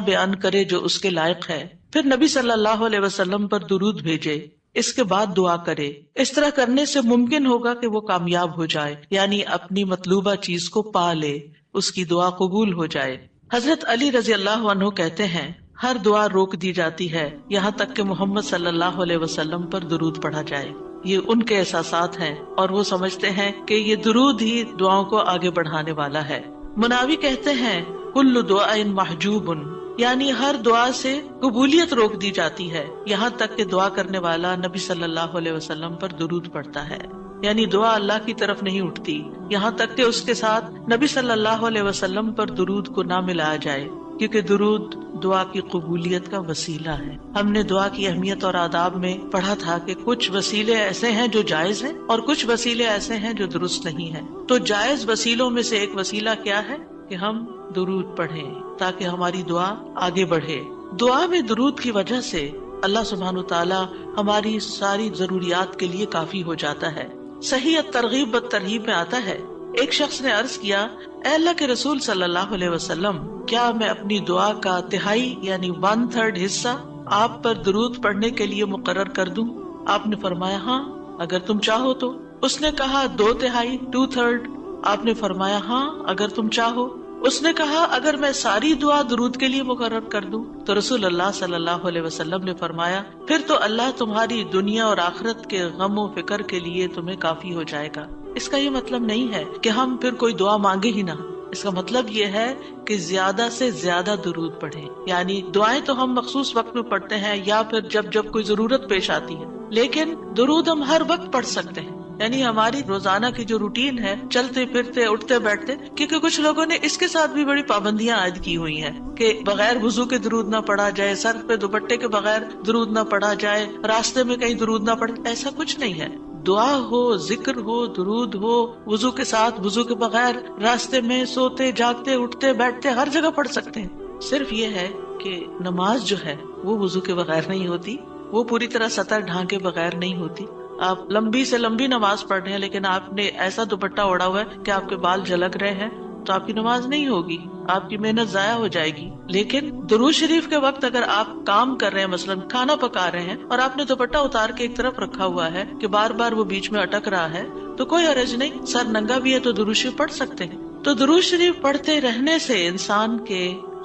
بیان کرے جو اس کے لائق ہے، پھر نبی صلی اللہ علیہ وسلم پر درود بھیجے، اس کے بعد دعا کرے۔ اس طرح کرنے سے ممکن ہوگا کہ وہ کامیاب ہو جائے، یعنی اپنی مطلوبہ چیز کو پا لے، اس کی دعا قبول ہو جائے۔ حضرت علی رضی اللہ عنہ کہتے ہیں ہر دعا روک دی جاتی ہے یہاں تک کہ محمد صلی اللہ علیہ وسلم پر درود پڑھا جائے۔ یہ ان کے احساسات ہیں اور وہ سمجھتے ہیں کہ یہ درود ہی دعاؤں کو آگے بڑھانے والا ہے۔ مناوی کہتے ہیں کل دعاء محجوب، یعنی ہر دعا سے قبولیت روک دی جاتی ہے یہاں تک کہ دعا کرنے والا نبی صلی اللہ علیہ وسلم پر درود پڑھتا ہے، یعنی دعا اللہ کی طرف نہیں اٹھتی یہاں تک کہ اس کے ساتھ نبی صلی اللہ علیہ وسلم پر درود کو نہ ملایا جائے، کیونکہ درود دعا کی قبولیت کا وسیلہ ہے۔ ہم نے دعا کی اہمیت اور آداب میں پڑھا تھا کہ کچھ وسیلے ایسے ہیں جو جائز ہیں اور کچھ وسیلے ایسے ہیں جو درست نہیں ہیں۔ تو جائز وسیلوں میں سے ایک وسیلہ کیا ہے کہ ہم درود پڑھیں تاکہ ہماری دعا آگے بڑھے۔ دعا میں درود کی وجہ سے اللہ سبحانہ وتعالی ہماری ساری ضروریات کے لیے کافی ہو جاتا ہے۔ صحیح الترغیب والترہیب میں آتا ہے ایک شخص نے عرض کیا، اے اللہ کے رسول صلی اللہ علیہ وسلم، کیا میں اپنی دعا کا تہائی یعنی 1/3 حصہ آپ پر درود پڑھنے کے لیے مقرر کر دوں؟ آپ نے فرمایا ہاں اگر تم چاہو تو۔ اس نے کہا 2/3 2/3؟ آپ نے فرمایا ہاں اگر تم چاہو۔ اس نے کہا اگر میں ساری دعا درود کے لیے مقرر کر دوں؟ تو رسول اللہ صلی اللہ علیہ وسلم نے فرمایا پھر تو اللہ تمہاری دنیا اور آخرت کے غم و فکر کے لیے تمہیں کافی ہو جائے گا۔ اس کا یہ مطلب نہیں ہے کہ ہم پھر کوئی دعا مانگے ہی نہ، اس کا مطلب یہ ہے کہ زیادہ سے زیادہ درود پڑھیں، یعنی دعائیں تو ہم مخصوص وقت میں پڑھتے ہیں یا پھر جب کوئی ضرورت پیش آتی ہے، لیکن درود ہم ہر وقت پڑھ سکتے ہیں، یعنی ہماری روزانہ کی جو روٹین ہے، چلتے پھرتے اٹھتے بیٹھتے، کیونکہ کچھ لوگوں نے اس کے ساتھ بھی بڑی پابندیاں عائد کی ہوئی ہیں کہ بغیر وضو کے درود نہ پڑھا جائے، سر پہ دوپٹے کے بغیر درود نہ پڑھا جائے، راستے میں کہیں درود نہ پڑھے۔ ایسا کچھ نہیں ہے، دعا ہو، ذکر ہو، درود ہو، وضو کے ساتھ، وضو کے بغیر، راستے میں، سوتے جاگتے اٹھتے بیٹھتے، ہر جگہ پڑھ سکتے ہیں۔ صرف یہ ہے کہ نماز جو ہے وہ وضو کے بغیر نہیں ہوتی، وہ پوری طرح سطر ڈھانکے بغیر نہیں ہوتی۔ آپ لمبی سے لمبی نماز پڑھ رہے ہیں لیکن آپ نے ایسا دوپٹہ اوڑا ہوا ہے کہ آپ کے بال جھلک رہے ہیں تو آپ کی نماز نہیں ہوگی، آپ کی محنت ضائع ہو جائے گی۔ لیکن درود شریف کے وقت اگر آپ کام کر رہے ہیں، مثلا کھانا پکا رہے ہیں اور آپ نے دوپٹہ اتار کے ایک طرف رکھا ہوا ہے کہ بار بار وہ بیچ میں اٹک رہا ہے، تو کوئی حرج نہیں، سر ننگا بھی ہے تو درود شریف پڑھ سکتے ہیں۔ تو درود شریف پڑھتے رہنے سے انسان کے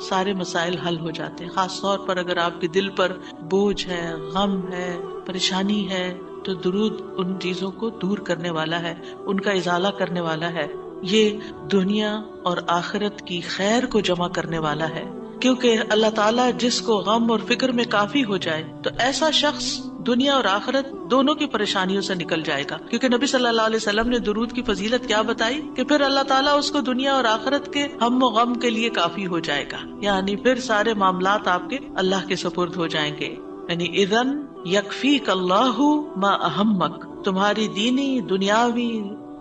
سارے مسائل حل ہو جاتے ہیں، خاص طور پر اگر آپ کے دل پر بوجھ ہے، غم ہے، پریشانی ہے، تو درود ان چیزوں کو دور کرنے والا ہے، ان کا ازالہ کرنے والا ہے، یہ دنیا اور آخرت کی خیر کو جمع کرنے والا ہے، کیونکہ اللہ تعالیٰ جس کو غم اور فکر میں کافی ہو جائے تو ایسا شخص دنیا اور آخرت دونوں کی پریشانیوں سے نکل جائے گا، کیونکہ نبی صلی اللہ علیہ وسلم نے درود کی فضیلت کیا بتائی کہ پھر اللہ تعالیٰ اس کو دنیا اور آخرت کے ہم و غم کے لیے کافی ہو جائے گا، یعنی پھر سارے معاملات آپ کے اللہ کے سپرد ہو جائیں گے، یعنی اذن یکفیک اللہ ما اہمک، تمہاری دینی، دنیاوی،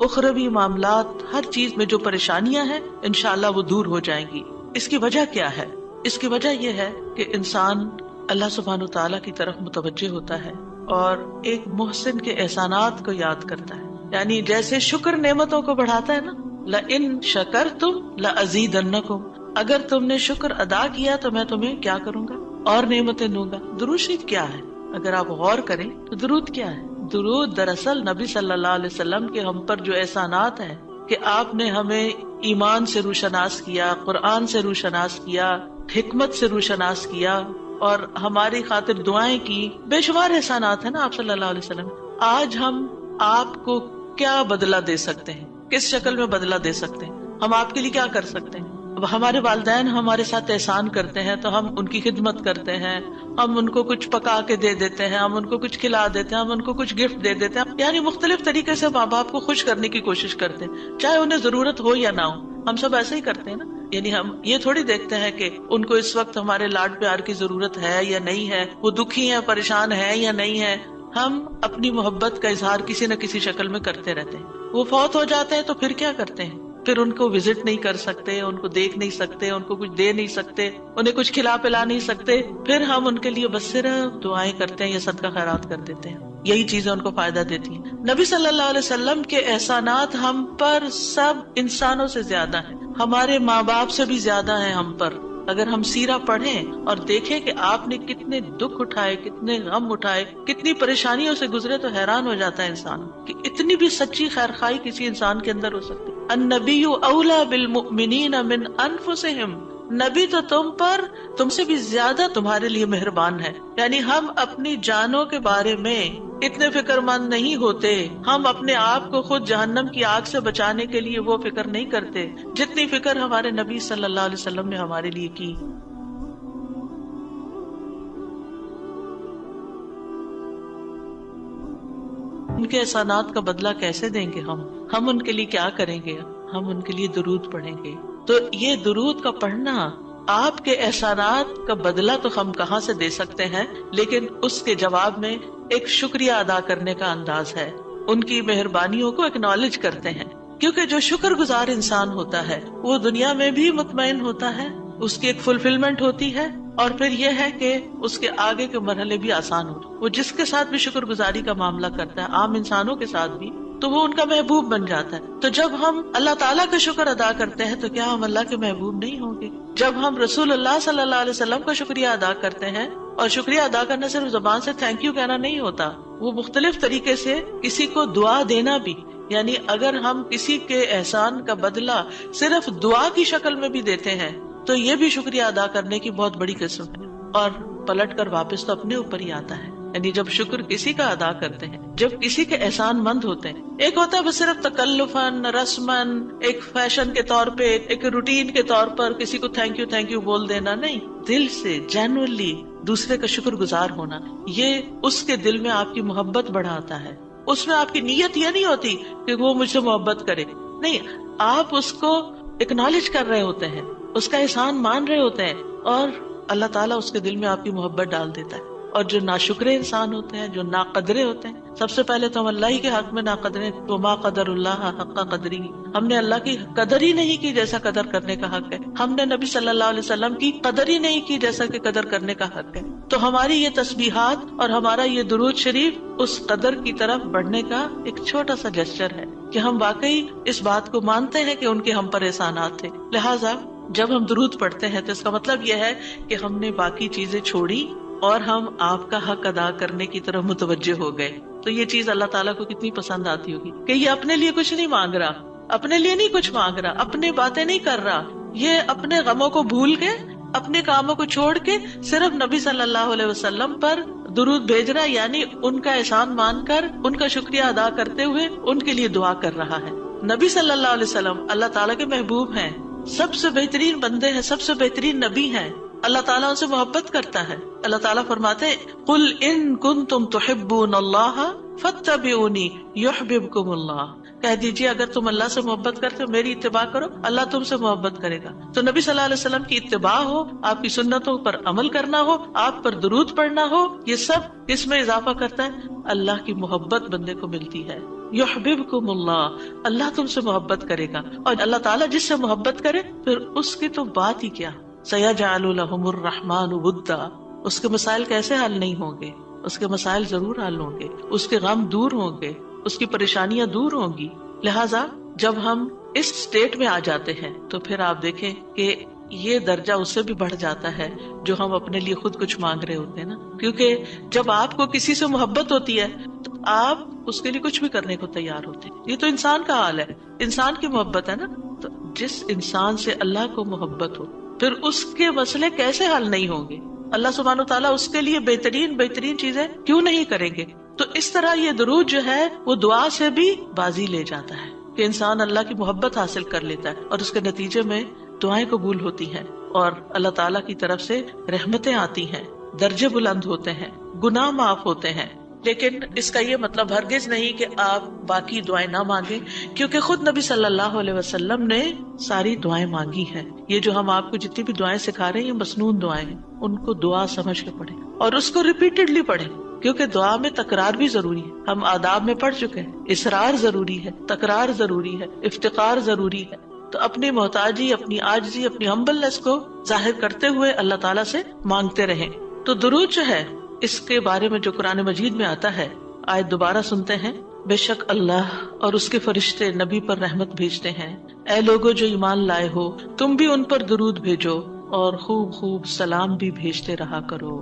اخروی معاملات، ہر چیز میں جو پریشانیاں ہیں انشاءاللہ وہ دور ہو جائیں گی۔ اس کی وجہ کیا ہے؟ اس کی وجہ یہ ہے کہ انسان اللہ سبحانہ وتعالیٰ کی طرف متوجہ ہوتا ہے اور ایک محسن کے احسانات کو یاد کرتا ہے، یعنی جیسے شکر نعمتوں کو بڑھاتا ہے نا، لَإِن شَكَرْتُمْ لَأَزِيدَنَّكُمْ، اگر تم نے شکر ادا کیا تو میں تمہیں کیا کروں گا؟ اور نعمتیں دوں گا۔ درود شریف کیا ہے؟ اگر آپ غور کریں تو درود کیا ہے؟ درود دراصل نبی صلی اللہ علیہ وسلم کے ہم پر جو احسانات ہیں کہ آپ نے ہمیں ایمان سے روشناس کیا، قرآن سے روشناس کیا، حکمت سے روشناس کیا اور ہماری خاطر دعائیں کی، بے شمار احسانات ہیں نا آپ صلی اللہ علیہ وسلم۔ آج ہم آپ کو کیا بدلہ دے سکتے ہیں؟ کس شکل میں بدلہ دے سکتے ہیں؟ ہم آپ کے لیے کیا کر سکتے ہیں؟ اب ہمارے والدین ہمارے ساتھ احسان کرتے ہیں تو ہم ان کی خدمت کرتے ہیں، ہم ان کو کچھ پکا کے دے دیتے ہیں، ہم ان کو کچھ کھلا دیتے ہیں، ہم ان کو کچھ گفٹ دے دیتے ہیں، یعنی مختلف طریقے سے ماں باپ کو خوش کرنے کی کوشش کرتے ہیں، چاہے انہیں ضرورت ہو یا نہ ہو، ہم سب ایسے ہی کرتے ہیں نا۔ یعنی ہم یہ تھوڑی دیکھتے ہیں کہ ان کو اس وقت ہمارے لاڈ پیار کی ضرورت ہے یا نہیں ہے، وہ دکھی ہیں، پریشان ہے یا نہیں ہے، ہم اپنی محبت کا اظہار کسی نہ کسی شکل میں کرتے رہتے ہیں۔ وہ فوت ہو جاتے ہیں تو پھر کیا کرتے ہیں؟ پھر ان کو وزٹ نہیں کر سکتے، ان کو دیکھ نہیں سکتے، ان کو کچھ دے نہیں سکتے، انہیں کچھ کھلا پلا نہیں سکتے، پھر ہم ان کے لیے بس صرف دعائیں کرتے ہیں یا صدقہ خیرات کر دیتے ہیں، یہی چیزیں ان کو فائدہ دیتی ہیں۔ نبی صلی اللہ علیہ وسلم کے احسانات ہم پر سب انسانوں سے زیادہ ہیں، ہمارے ماں باپ سے بھی زیادہ ہیں ہم پر۔ اگر ہم سیرہ پڑھیں اور دیکھیں کہ آپ نے کتنے دکھ اٹھائے، کتنے غم اٹھائے، کتنی پریشانیوں سے گزرے، تو حیران ہو جاتا ہے انسان کہ اتنی بھی سچی خیر خواہی کسی انسان کے اندر ہو سکتی۔ النبی اولی بالمؤمنین من انفسہم، نبی تو تم سے بھی زیادہ تمہارے لیے مہربان ہے۔ یعنی ہم اپنی جانوں کے بارے میں اتنے فکر مند نہیں ہوتے، ہم اپنے آپ کو خود جہنم کی آگ سے بچانے کے لیے وہ فکر نہیں کرتے جتنی فکر ہمارے نبی صلی اللہ علیہ وسلم نے ہمارے لیے کی۔ ان کے احسانات کا بدلہ کیسے دیں گے ہم ان کے لیے کیا کریں گے؟ ہم ان کے لیے درود پڑھیں گے۔ تو یہ درود کا پڑھنا آپ کے احسانات کا بدلہ تو ہم کہاں سے دے سکتے ہیں، لیکن اس کے جواب میں ایک شکریہ ادا کرنے کا انداز ہے، ان کی مہربانیوں کو اکنالج کرتے ہیں، کیونکہ جو شکر گزار انسان ہوتا ہے وہ دنیا میں بھی مطمئن ہوتا ہے، اس کی ایک فلفلمنٹ ہوتی ہے، اور پھر یہ ہے کہ اس کے آگے کے مرحلے بھی آسان ہوتے ہیں۔ وہ جس کے ساتھ بھی شکر گزاری کا معاملہ کرتا ہے، عام انسانوں کے ساتھ بھی، تو وہ ان کا محبوب بن جاتا ہے۔ تو جب ہم اللہ تعالیٰ کا شکر ادا کرتے ہیں تو کیا ہم اللہ کے محبوب نہیں ہوں گے؟ جب ہم رسول اللہ صلی اللہ علیہ وسلم کا شکریہ ادا کرتے ہیں، اور شکریہ ادا کرنا صرف زبان سے تھینک یو کہنا نہیں ہوتا، وہ مختلف طریقے سے کسی کو دعا دینا بھی، یعنی اگر ہم کسی کے احسان کا بدلہ صرف دعا کی شکل میں بھی دیتے ہیں تو یہ بھی شکریہ ادا کرنے کی بہت بڑی قسم ہے، اور پلٹ کر واپس تو اپنے اوپر ہی آتا ہے۔ یعنی جب شکر کسی کا ادا کرتے ہیں، جب کسی کے احسان مند ہوتے ہیں، ایک ہوتا ہے بس صرف تکلفاً رسماً ایک فیشن کے طور پہ، ایک روٹین کے طور پر کسی کو تھینک یو بول دینا، نہیں، دل سے جینوئنلی دوسرے کا شکر گزار ہونا، یہ اس کے دل میں آپ کی محبت بڑھاتا ہے۔ اس میں آپ کی نیت یہ نہیں ہوتی کہ وہ مجھ سے محبت کرے، نہیں، آپ اس کو اکنالج کر رہے ہوتے ہیں، اس کا احسان مان رہے ہوتے ہیں، اور اللہ تعالیٰ اس کے دل میں آپ کی محبت ڈال دیتا ہے۔ اور جو ناشکرے انسان ہوتے ہیں، جو ناقدرے ہوتے ہیں، سب سے پہلے تو ہم اللہ ہی کے حق میں ناقدرے، وما قدر اللہ حق قدری، ہم نے اللہ کی قدر ہی نہیں کی جیسا قدر کرنے کا حق ہے، ہم نے نبی صلی اللہ علیہ وسلم کی قدر ہی نہیں کی جیسا کہ قدر کرنے کا حق ہے۔ تو ہماری یہ تسبیحات اور ہمارا یہ درود شریف اس قدر کی طرف بڑھنے کا ایک چھوٹا سا جسچر ہے کہ ہم واقعی اس بات کو مانتے ہیں کہ ان کے ہم پر احسانات تھے۔ لہٰذا جب ہم درود پڑھتے ہیں تو اس کا مطلب یہ ہے کہ ہم نے باقی چیزیں چھوڑی اور ہم آپ کا حق ادا کرنے کی طرف متوجہ ہو گئے۔ تو یہ چیز اللہ تعالیٰ کو کتنی پسند آتی ہوگی کہ یہ اپنے لیے کچھ نہیں مانگ رہا، اپنے لیے نہیں کچھ مانگ رہا، اپنی باتیں نہیں کر رہا، یہ اپنے غموں کو بھول کے، اپنے کاموں کو چھوڑ کے صرف نبی صلی اللہ علیہ وسلم پر درود بھیج رہا، یعنی ان کا احسان مان کر، ان کا شکریہ ادا کرتے ہوئے ان کے لیے دعا کر رہا ہے۔ نبی صلی اللہ علیہ وسلم اللہ تعالیٰ کے محبوب ہیں، سب سے بہترین بندے ہیں، سب سے بہترین نبی ہیں، اللہ تعالیٰ ان سے محبت کرتا ہے۔ اللہ تعالیٰ فرماتے ہیں قُلْ إِن كُنتُمْ تُحِبُّونَ اللَّهَ فَاتَّبِعُونِي يُحْبِبْكُمُ اللَّهُ، کہہ دیجیے اگر تم اللہ سے محبت کرتے ہو میری اتباع کرو، اللہ تم سے محبت کرے گا۔ تو نبی صلی اللہ علیہ وسلم کی اتباع ہو، آپ کی سنتوں پر عمل کرنا ہو، آپ پر درود پڑھنا ہو، یہ سب اس میں اضافہ کرتا ہے، اللہ کی محبت بندے کو ملتی ہے۔ یحببکم اللہ، اللہ تم سے محبت کرے گا، اور اللہ تعالیٰ جس سے محبت کرے پھر اس کی تو بات ہی کیا، سیجعل لہم الرحمن ودا، اس کے مسائل کیسے حل نہیں ہوں گے، اس کے مسائل ضرور حل ہوں گے، اس کے غم دور ہوں گے، اس کی پریشانیاں دور ہوں گی۔ لہٰذا جب ہم اس سٹیٹ میں آ جاتے ہیں تو پھر آپ دیکھیں کہ یہ درجہ اس سے بھی بڑھ جاتا ہے جو ہم اپنے لیے خود کچھ مانگ رہے ہوتے ہیں نا، کیونکہ جب آپ کو کسی سے محبت ہوتی ہے تو آپ اس کے لیے کچھ بھی کرنے کو تیار ہوتے ہیں۔ یہ تو انسان کا حال ہے، انسان کی محبت ہے نا، تو جس انسان سے اللہ کو محبت ہو پھر اس کے مسئلے کیسے حل نہیں ہوں گے؟ اللہ سبحانہ وتعالیٰ اس کے لیے بہترین چیزیں کیوں نہیں کریں گے؟ تو اس طرح یہ درود جو ہے وہ دعا سے بھی بازی لے جاتا ہے کہ انسان اللہ کی محبت حاصل کر لیتا ہے، اور اس کے نتیجے میں دعائیں قبول ہوتی ہیں، اور اللہ تعالیٰ کی طرف سے رحمتیں آتی ہیں، درجے بلند ہوتے ہیں، گناہ معاف ہوتے ہیں۔ لیکن اس کا یہ مطلب ہرگز نہیں کہ آپ باقی دعائیں نہ مانگیں، کیونکہ خود نبی صلی اللہ علیہ وسلم نے ساری دعائیں مانگی ہیں۔ یہ جو ہم آپ کو جتنی بھی دعائیں سکھا رہے ہیں یہ مسنون دعائیں ہیں، ان کو دعا سمجھ کے پڑھیں اور اس کو ریپیٹڈلی پڑھیں، کیونکہ دعا میں تکرار بھی ضروری ہے۔ ہم آداب میں پڑھ چکے ہیں، اصرار ضروری ہے، تکرار ضروری ہے، افتقار ضروری ہے۔ تو اپنی محتاجی، اپنی عاجزی، اپنی ہمبلنس کو ظاہر کرتے ہوئے اللہ تعالیٰ سے مانگتے رہیں۔ تو درود جو ہے اس کے بارے میں جو قرآن مجید میں آتا ہے، آیت دوبارہ سنتے ہیں، بے شک اللہ اور اس کے فرشتے نبی پر رحمت بھیجتے ہیں، اے لوگو جو ایمان لائے ہو تم بھی ان پر درود بھیجو، اور خوب خوب سلام بھی بھیجتے رہا کرو.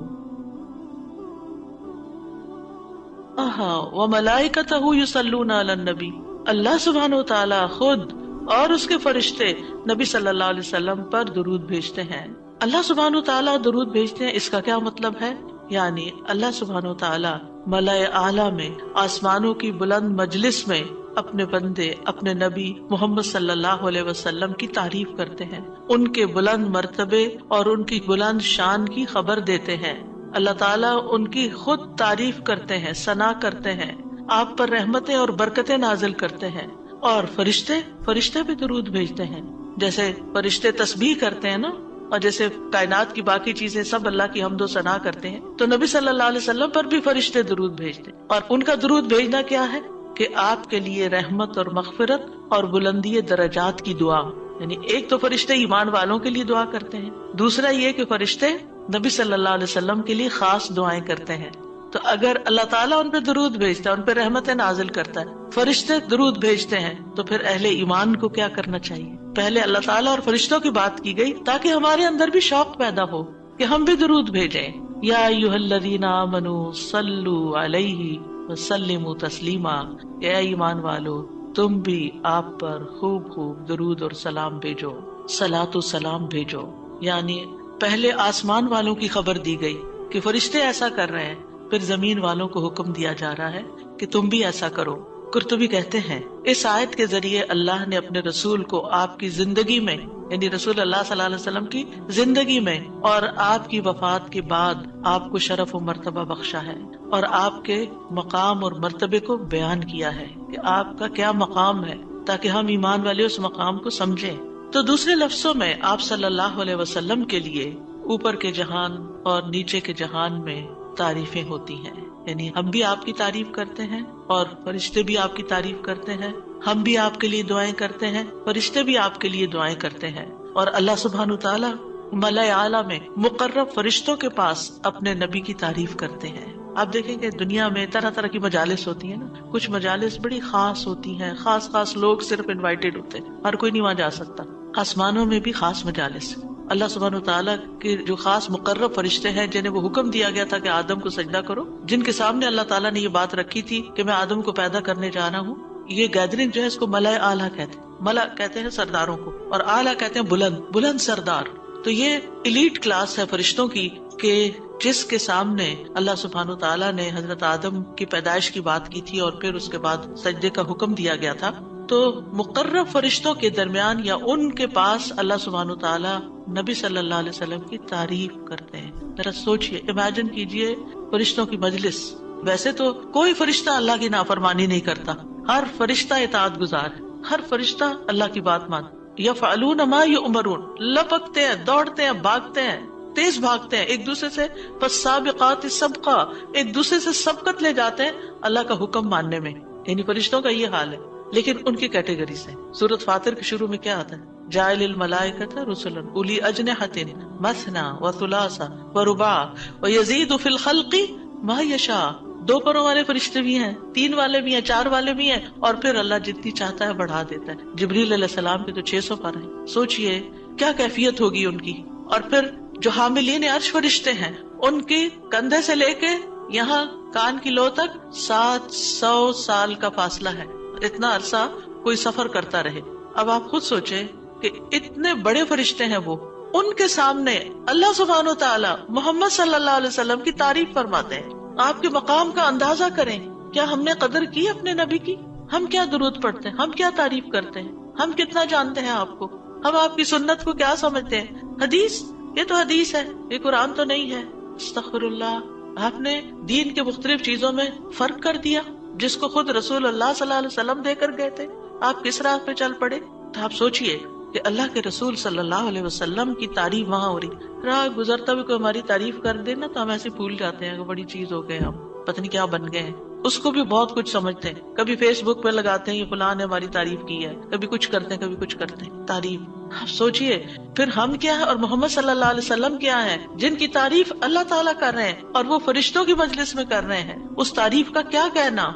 وَمَلَائِكَتَهُ يُصَلُّونَ عَلَى النَّبِيِّ، اللہ سبحانہ و تعالی خود اور اس کے فرشتے نبی صلی اللہ علیہ وسلم پر درود بھیجتے ہیں. اللہ سبحانہ و تعالی درود بھیجتے ہیں، اس کا کیا مطلب ہے؟ یعنی اللہ سبحانہ و تعالی ملائے اعلیٰ میں، آسمانوں کی بلند مجلس میں اپنے بندے، اپنے نبی محمد صلی اللہ علیہ وسلم کی تعریف کرتے ہیں، ان کے بلند مرتبے اور ان کی بلند شان کی خبر دیتے ہیں. اللہ تعالیٰ ان کی خود تعریف کرتے ہیں، ثنا کرتے ہیں، آپ پر رحمتیں اور برکتیں نازل کرتے ہیں. اور فرشتے بھی درود بھیجتے ہیں. جیسے فرشتے تسبیح کرتے ہیں نا، اور جیسے کائنات کی باقی چیزیں سب اللہ کی حمد و ثنا کرتے ہیں، تو نبی صلی اللہ علیہ وسلم پر بھی فرشتے درود بھیجتے ہیں. اور ان کا درود بھیجنا کیا ہے کہ آپ کے لیے رحمت اور مغفرت اور بلندی درجات کی دعا. یعنی ایک تو فرشتے ایمان والوں کے لیے دعا کرتے ہیں، دوسرا یہ کہ فرشتے نبی صلی اللہ علیہ وسلم کے لیے خاص دعائیں کرتے ہیں. تو اگر اللہ تعالیٰ ان پہ درود بھیجتا ہے، ان پہ رحمتیں نازل کرتا ہے، فرشتے درود بھیجتے ہیں، تو پھر اہل ایمان کو کیا کرنا چاہیے؟ پہلے اللہ تعالیٰ اور فرشتوں کی بات کی گئی تاکہ ہمارے اندر بھی شوق پیدا ہو کہ ہم بھی درود بھیجیں. یا ایھا الذین آمنوا صلوا علیہ وسلموا تسلیما، اے ایمان والو تم بھی آپ پر خوب خوب درود اور سلام بھیجو، صلاۃ و سلام بھیجو. یعنی پہلے آسمان والوں کی خبر دی گئی کہ فرشتے ایسا کر رہے ہیں، پھر زمین والوں کو حکم دیا جا رہا ہے کہ تم بھی ایسا کرو. قرطبی کہتے ہیں اس آیت کے ذریعے اللہ نے اپنے رسول کو آپ کی زندگی میں، یعنی رسول اللہ صلی اللہ علیہ وسلم کی زندگی میں اور آپ کی وفات کے بعد آپ کو شرف و مرتبہ بخشا ہے، اور آپ کے مقام اور مرتبے کو بیان کیا ہے کہ آپ کا کیا مقام ہے، تاکہ ہم ایمان والے اس مقام کو سمجھیں. تو دوسرے لفظوں میں آپ صلی اللہ علیہ وسلم کے لیے اوپر کے جہان اور نیچے کے جہان میں تعریفیں ہوتی ہیں. یعنی ہم بھی آپ کی تعریف کرتے ہیں اور فرشتے بھی آپ کی تعریف کرتے ہیں، ہم بھی آپ کے لیے دعائیں کرتے ہیں، فرشتے بھی آپ کے لیے دعائیں کرتے ہیں. اور اللہ سبحانہ تعالیٰ ملائے اعلیٰ میں مقرب فرشتوں کے پاس اپنے نبی کی تعریف کرتے ہیں. آپ دیکھیں کہ دنیا میں طرح طرح کی مجالس ہوتی ہیں نا، کچھ مجالس بڑی خاص ہوتی ہیں، خاص لوگ صرف انوائٹیڈ ہوتے ہیں، ہر کوئی نہیں وہاں جا سکتا. آسمانوں میں بھی خاص مجالس، اللہ سبحانہ تعالیٰ کے جو خاص مقرب فرشتے ہیں جنہیں وہ حکم دیا گیا تھا کہ آدم کو سجدہ کرو، جن کے سامنے اللہ تعالیٰ نے یہ بات رکھی تھی کہ میں آدم کو پیدا کرنے جا رہا ہوں. یہ گیدرنگ جو ہے اس کو ملائے اعلیٰ کہتے ہیں. ملا کہتے ہیں سرداروں کو، اور اعلیٰ کہتے ہیں بلند سردار. تو یہ ایلیٹ کلاس ہے فرشتوں کی کہ جس کے سامنے اللہ سبحانہ تعالیٰ نے حضرت آدم کی پیدائش کی بات کی تھی اور پھر اس کے بعد سجدے کا حکم دیا گیا تھا. تو مقرب فرشتوں کے درمیان یا ان کے پاس اللہ سبحانہ تعالیٰ نبی صلی اللہ علیہ وسلم کی تعریف کرتے ہیں. ذرا سوچئے، امیجن کیجئے فرشتوں کی مجلس. ویسے تو کوئی فرشتہ اللہ کی نافرمانی نہیں کرتا، ہر فرشتہ اطاعت گزار ہے، ہر فرشتہ اللہ کی بات مان. یفعلون ما یؤمرون، لپکتے ہیں، دوڑتے ہیں، بھاگتے ہیں، تیز بھاگتے ہیں ایک دوسرے سے. فالسابقات سبقا، ایک دوسرے سے سبقت لے جاتے ہیں اللہ کا حکم ماننے میں. یعنی فرشتوں کا یہ حال ہے. لیکن ان کی کیٹیگریز ہیں. سورۃ فاطر کے شروع میں کیا آتا ہے؟ جاعل الملائکۃ رسلا اولی اجنحۃ مثنی وثلاث ورباع ویزید فی الخلق ما یشاء. 2 پروں والے فرشتے بھی ہیں، 3 والے بھی ہیں، 4 والے بھی ہیں، اور پھر اللہ جتنی چاہتا ہے بڑھا دیتا ہے. جبریل علیہ السلام کے تو 600 پر ہیں. سوچئے کیا کیفیت ہوگی ان کی. اور پھر جو حاملین عرش فرشتے ہیں، ان کے کندھے سے لے کے یہاں کان کی لو تک 700 سال کا فاصلہ ہے. اتنا عرصہ کوئی سفر کرتا رہے. اب آپ خود سوچیں کہ اتنے بڑے فرشتے ہیں وہ، ان کے سامنے اللہ سبحانہ تعالیٰ محمد صلی اللہ علیہ وسلم کی تعریف فرماتے ہیں. آپ کے مقام کا اندازہ کریں. کیا ہم نے قدر کی اپنے نبی کی؟ ہم کیا درود پڑھتے ہیں، ہم کیا تعریف کرتے ہیں، ہم کتنا جانتے ہیں آپ کو، ہم آپ کی سنت کو کیا سمجھتے ہیں. حدیث، یہ تو حدیث ہے، یہ قرآن تو نہیں ہے. استغفر اللہ. آپ نے دین کے مختلف چیزوں میں فرق کر دیا جس کو خود رسول اللہ صلی اللہ علیہ وسلم دے کر گئے تھے. آپ کس راہ پہ چل پڑے. تو آپ سوچئے کہ اللہ کے رسول صلی اللہ علیہ وسلم کی تعریف وہاں ہو رہی، راہ گزرتا بھی کوئی ہماری تعریف کر دے نا تو ہم ایسے بھول جاتے ہیں کہ بڑی چیز ہو گئے، ہم پتہ نہیں کیا بن گئے ہیں. اس کو بھی بہت کچھ سمجھتے ہیں. کبھی فیس بک پہ لگاتے ہیں یہ فلاں نے ہماری تعریف کی ہے، کبھی کچھ کرتے ہیں، کبھی کچھ کرتے ہیں. تعریف. آپ سوچئے پھر ہم کیا ہے اور محمد صلی اللہ علیہ وسلم کیا ہے جن کی تعریف اللہ تعالیٰ کر رہے ہیں اور وہ فرشتوں کی مجلس میں کر رہے ہیں. اس تعریف کا کیا کہنا.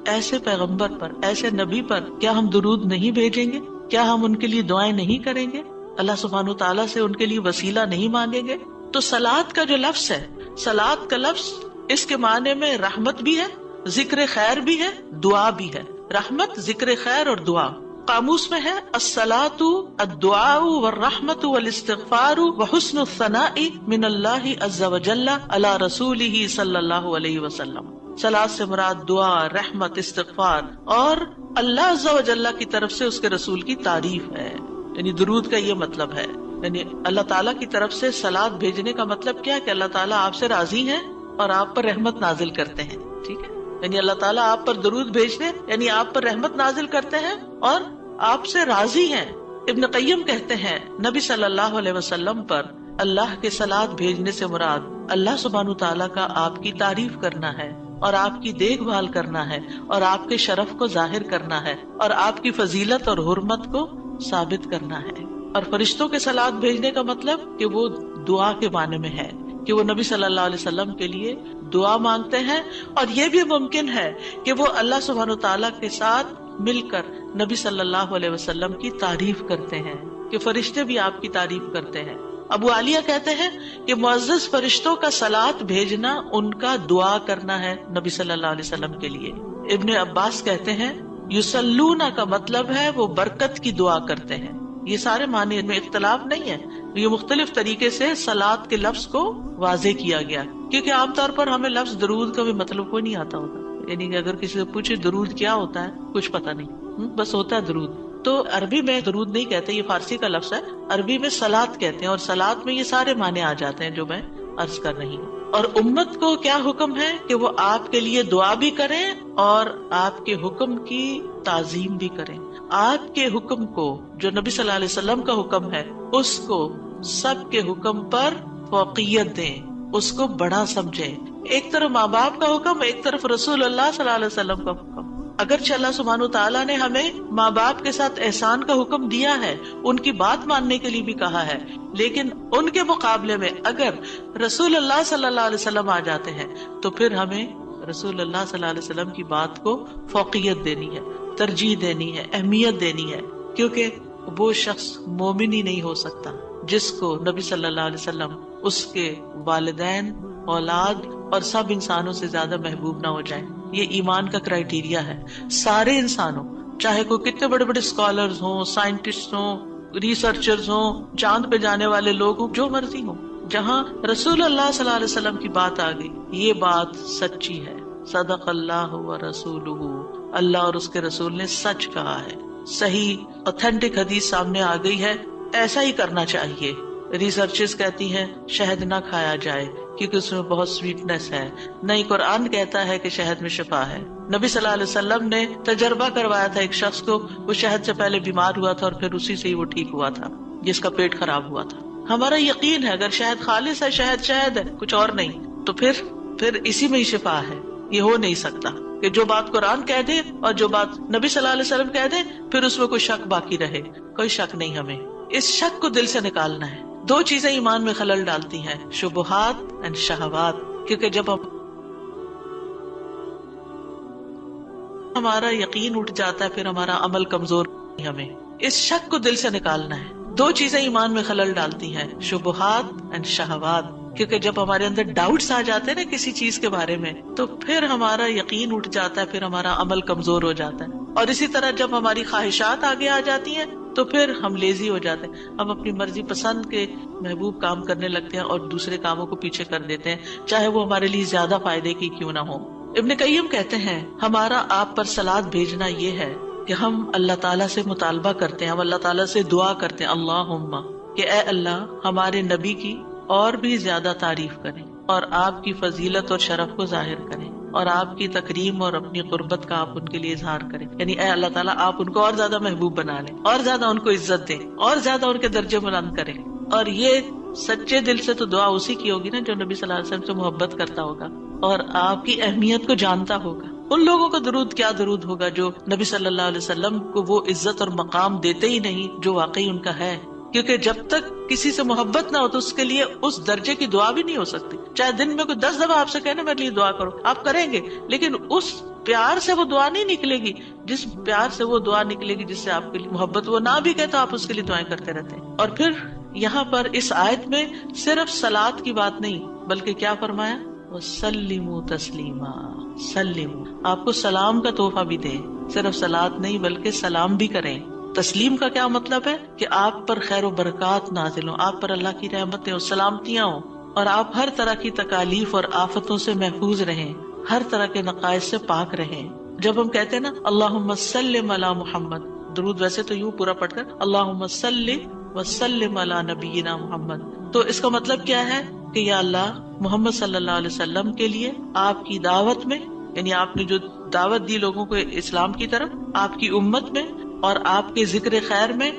ایسے پیغمبر پر، ایسے نبی پر کیا ہم درود نہیں بھیجیں گے؟ کیا ہم ان کے لیے دعائیں نہیں کریں گے؟ اللہ سبحانہ تعالیٰ سے ان کے لیے وسیلہ نہیں مانگیں گے. تو صلاۃ کا جو لفظ ہے، صلاۃ کا لفظ اس کے معنی میں رحمت بھی ہے، ذکر خیر بھی ہے، دعا بھی ہے. رحمت، ذکر خیر اور دعا. قاموس میں ہے الصلاۃ الدعاء والرحمت والاستغفار وحسن الثناء من اللہ عز وجل علی رسولہ صلی اللہ علیہ وسلم. صلاۃ سے مراد دعا، رحمت، استغفار اور اللہ عز وجل کی طرف سے اس کے رسول کی تعریف ہے. یعنی درود کا یہ مطلب ہے. یعنی اللہ تعالیٰ کی طرف سے صلاۃ بھیجنے کا مطلب کیا ہے کہ اللہ تعالیٰ آپ سے راضی ہیں اور آپ پر رحمت نازل کرتے ہیں. ٹھیک ہے، یعنی اللہ تعالیٰ آپ پر درود بھیجتے یعنی آپ پر رحمت نازل کرتے ہیں اور آپ سے راضی ہیں. ابن قیم کہتے ہیں نبی صلی اللہ علیہ وسلم پر اللہ کے صلاۃ بھیجنے سے مراد اللہ سبحانہ تعالیٰ کا آپ کی تعریف کرنا ہے اور آپ کی دیکھ بھال کرنا ہے اور آپ کے شرف کو ظاہر کرنا ہے اور آپ کی فضیلت اور حرمت کو ثابت کرنا ہے. اور فرشتوں کے صلاۃ بھیجنے کا مطلب کہ وہ دعا کے معنی میں ہے کہ وہ نبی صلی اللہ علیہ وسلم کے لیے دعا مانگتے ہیں. اور یہ بھی ممکن ہے کہ وہ اللہ سبحانہ تعالیٰ کے ساتھ مل کر نبی صلی اللہ علیہ وسلم کی تعریف کرتے ہیں کہ فرشتے بھی آپ کی تعریف کرتے ہیں. ابو عالیہ کہتے ہیں کہ معزز فرشتوں کا صلاۃ بھیجنا ان کا دعا کرنا ہے نبی صلی اللہ علیہ وسلم کے لیے. ابن عباس کہتے ہیں یصلون کا مطلب ہے وہ برکت کی دعا کرتے ہیں. یہ سارے معنی میں اختلاف نہیں ہے، یہ مختلف طریقے سے صلاۃ کے لفظ کو واضح کیا گیا کیونکہ عام طور پر ہمیں لفظ درود کا بھی مطلب کوئی نہیں آتا ہوتا. یعنی کہ اگر کسی سے پوچھے درود کیا ہوتا ہے، کچھ پتہ نہیں، بس ہوتا ہے درود. تو عربی میں درود نہیں کہتے، یہ فارسی کا لفظ ہے. عربی میں صلاۃ کہتے ہیں اور صلاۃ میں یہ سارے معنی آ جاتے ہیں جو میں عرض کر رہی ہوں. اور امت کو کیا حکم ہے کہ وہ آپ کے لیے دعا بھی کریں اور آپ کے حکم کی تعظیم بھی کریں. آپ کے حکم کو، جو نبی صلی اللہ علیہ وسلم کا حکم ہے، اس کو سب کے حکم پر فوقیت دیں، اس کو بڑا سمجھیں. ایک طرف ماں باپ کا حکم، ایک طرف رسول اللہ صلی اللہ علیہ وسلم کا حکم. اگرچہ اللہ سبحانہ تعالیٰ نے ہمیں ماں باپ کے ساتھ احسان کا حکم دیا ہے، ان کی بات ماننے کے لیے بھی کہا ہے، لیکن ان کے مقابلے میں اگر رسول اللہ صلی اللہ علیہ وسلم آ جاتے ہیں تو پھر ہمیں رسول اللہ صلی اللہ علیہ وسلم کی بات کو فوقیت دینی ہے، ترجیح دینی ہے، اہمیت دینی ہے. کیونکہ وہ شخص مومن ہی نہیں ہو سکتا جس کو نبی صلی اللہ علیہ وسلم اس کے والدین، اولاد اور سب انسانوں سے زیادہ محبوب نہ ہو جائے. یہ ایمان کا کرائیٹیریا ہے. سارے انسانوں، چاہے کوئی کتنے بڑے بڑے اسکالرز ہوں، سائنٹسٹ ہوں، ریسرچرز ہوں، چاند پہ جانے والے لوگ ہوں، جو مرضی ہوں، جہاں رسول اللہ صلی اللہ علیہ وسلم کی بات آ گئی، یہ بات سچی ہے. صدق اللہ و رسولہ، اللہ اور اس کے رسول نے سچ کہا ہے. صحیح اوتھینٹک حدیث سامنے آ گئی ہے، ایسا ہی کرنا چاہیے. ریسرچرز کہتی ہیں شہد نہ کھایا جائے کیونکہ اس میں بہت سویٹنس ہے. نہیں، قرآن کہتا ہے کہ شہد میں شفا ہے. نبی صلی اللہ علیہ وسلم نے تجربہ کروایا تھا ایک شخص کو، وہ شہد سے پہلے بیمار ہوا تھا اور پھر اسی سے ہی وہ ٹھیک ہوا تھا جس کا پیٹ خراب ہوا تھا. ہمارا یقین ہے اگر شہد خالص ہے، شہد ہے، کچھ اور نہیں، تو پھر اسی میں ہی شفا ہے. یہ ہو نہیں سکتا کہ جو بات قرآن کہہ دے اور جو بات نبی صلی اللہ علیہ وسلم کہہ دے پھر اس میں کوئی شک باقی رہے. کوئی شک نہیں. ہمیں اس شک کو دل سے نکالنا ہے. دو چیزیں ایمان میں خلل ڈالتی ہیں، شبہات اور شہوات. کیونکہ جب ہمارا یقین اٹھ جاتا ہے پھر ہمارا عمل کمزور. ہمیں اس شک کو دل سے نکالنا ہے. دو چیزیں ایمان میں خلل ڈالتی ہیں، شبہات اور شہوات. کیونکہ جب ہمارے اندر ڈاؤٹس آ جاتے ہیں نا کسی چیز کے بارے میں، تو پھر ہمارا یقین اٹھ جاتا ہے، پھر ہمارا عمل کمزور ہو جاتا ہے. اور اسی طرح جب ہماری خواہشات آگے آ جاتی ہیں تو پھر ہم لیزی ہو جاتے ہیں. ہم اپنی مرضی پسند کے محبوب کام کرنے لگتے ہیں اور دوسرے کاموں کو پیچھے کر دیتے ہیں، چاہے وہ ہمارے لیے زیادہ فائدے کی کیوں نہ ہو. ابن قیم کہتے ہیں ہمارا آپ پر صلاۃ بھیجنا یہ ہے کہ ہم اللہ تعالیٰ سے مطالبہ کرتے ہیں، ہم اللہ تعالیٰ سے دعا کرتے ہیں، اللہم، کہ اے اللہ ہمارے نبی کی اور بھی زیادہ تعریف کریں اور آپ کی فضیلت اور شرف کو ظاہر کریں اور آپ کی تکریم اور اپنی قربت کا آپ ان کے لیے اظہار کریں. یعنی اے اللہ تعالیٰ آپ ان کو اور زیادہ محبوب بنا لیں اور زیادہ ان کو عزت دیں اور زیادہ ان کے درجے بلند کریں. اور یہ سچے دل سے تو دعا اسی کی ہوگی نا جو نبی صلی اللہ علیہ وسلم سے محبت کرتا ہوگا اور آپ کی اہمیت کو جانتا ہوگا. ان لوگوں کا درود کیا درود ہوگا جو نبی صلی اللہ علیہ وسلم کو وہ عزت اور مقام دیتے ہی نہیں جو واقعی ان کا ہے. کیونکہ جب تک کسی سے محبت نہ ہو تو اس کے لیے اس درجے کی دعا بھی نہیں ہو سکتی. چاہے دن میں کوئی 10 دفعہ آپ سے کہنا میرے لیے دعا کرو، آپ کریں گے، لیکن اس پیار سے وہ دعا نہیں نکلے گی، جس پیار سے وہ دعا نکلے گی جس سے آپ کے لیے محبت، وہ نہ بھی کہے تو آپ اس کے لیے دعائیں کرتے رہتے ہیں۔ اور پھر یہاں پر اس آیت میں صرف صلاۃ کی بات نہیں بلکہ کیا فرمایا، وَسَلِّمُوا تَسْلِيمًا، سلم، آپ کو سلام کا تحفہ بھی دیں، صرف صلاۃ نہیں بلکہ سلام بھی کریں۔ تسلیم کا کیا مطلب ہے کہ آپ پر خیر و برکات نازل ہوں، آپ پر اللہ کی رحمتیں اور سلامتیاں ہوں، اور آپ ہر طرح کی تکالیف اور آفتوں سے محفوظ رہیں، ہر طرح کے نقائص سے پاک رہیں۔ جب ہم کہتے ہیں نا اللہم سلم علی محمد، درود ویسے تو یوں پورا پڑھ کر اللہم صلی وسلم علی نبینا محمد، تو اس کا مطلب کیا ہے کہ یا اللہ محمد صلی اللہ علیہ وسلم کے لیے آپ کی دعوت میں، یعنی آپ نے جو دعوت دی لوگوں کو اسلام کی طرف، آپ کی امت میں اور آپ کے ذکر خیر میں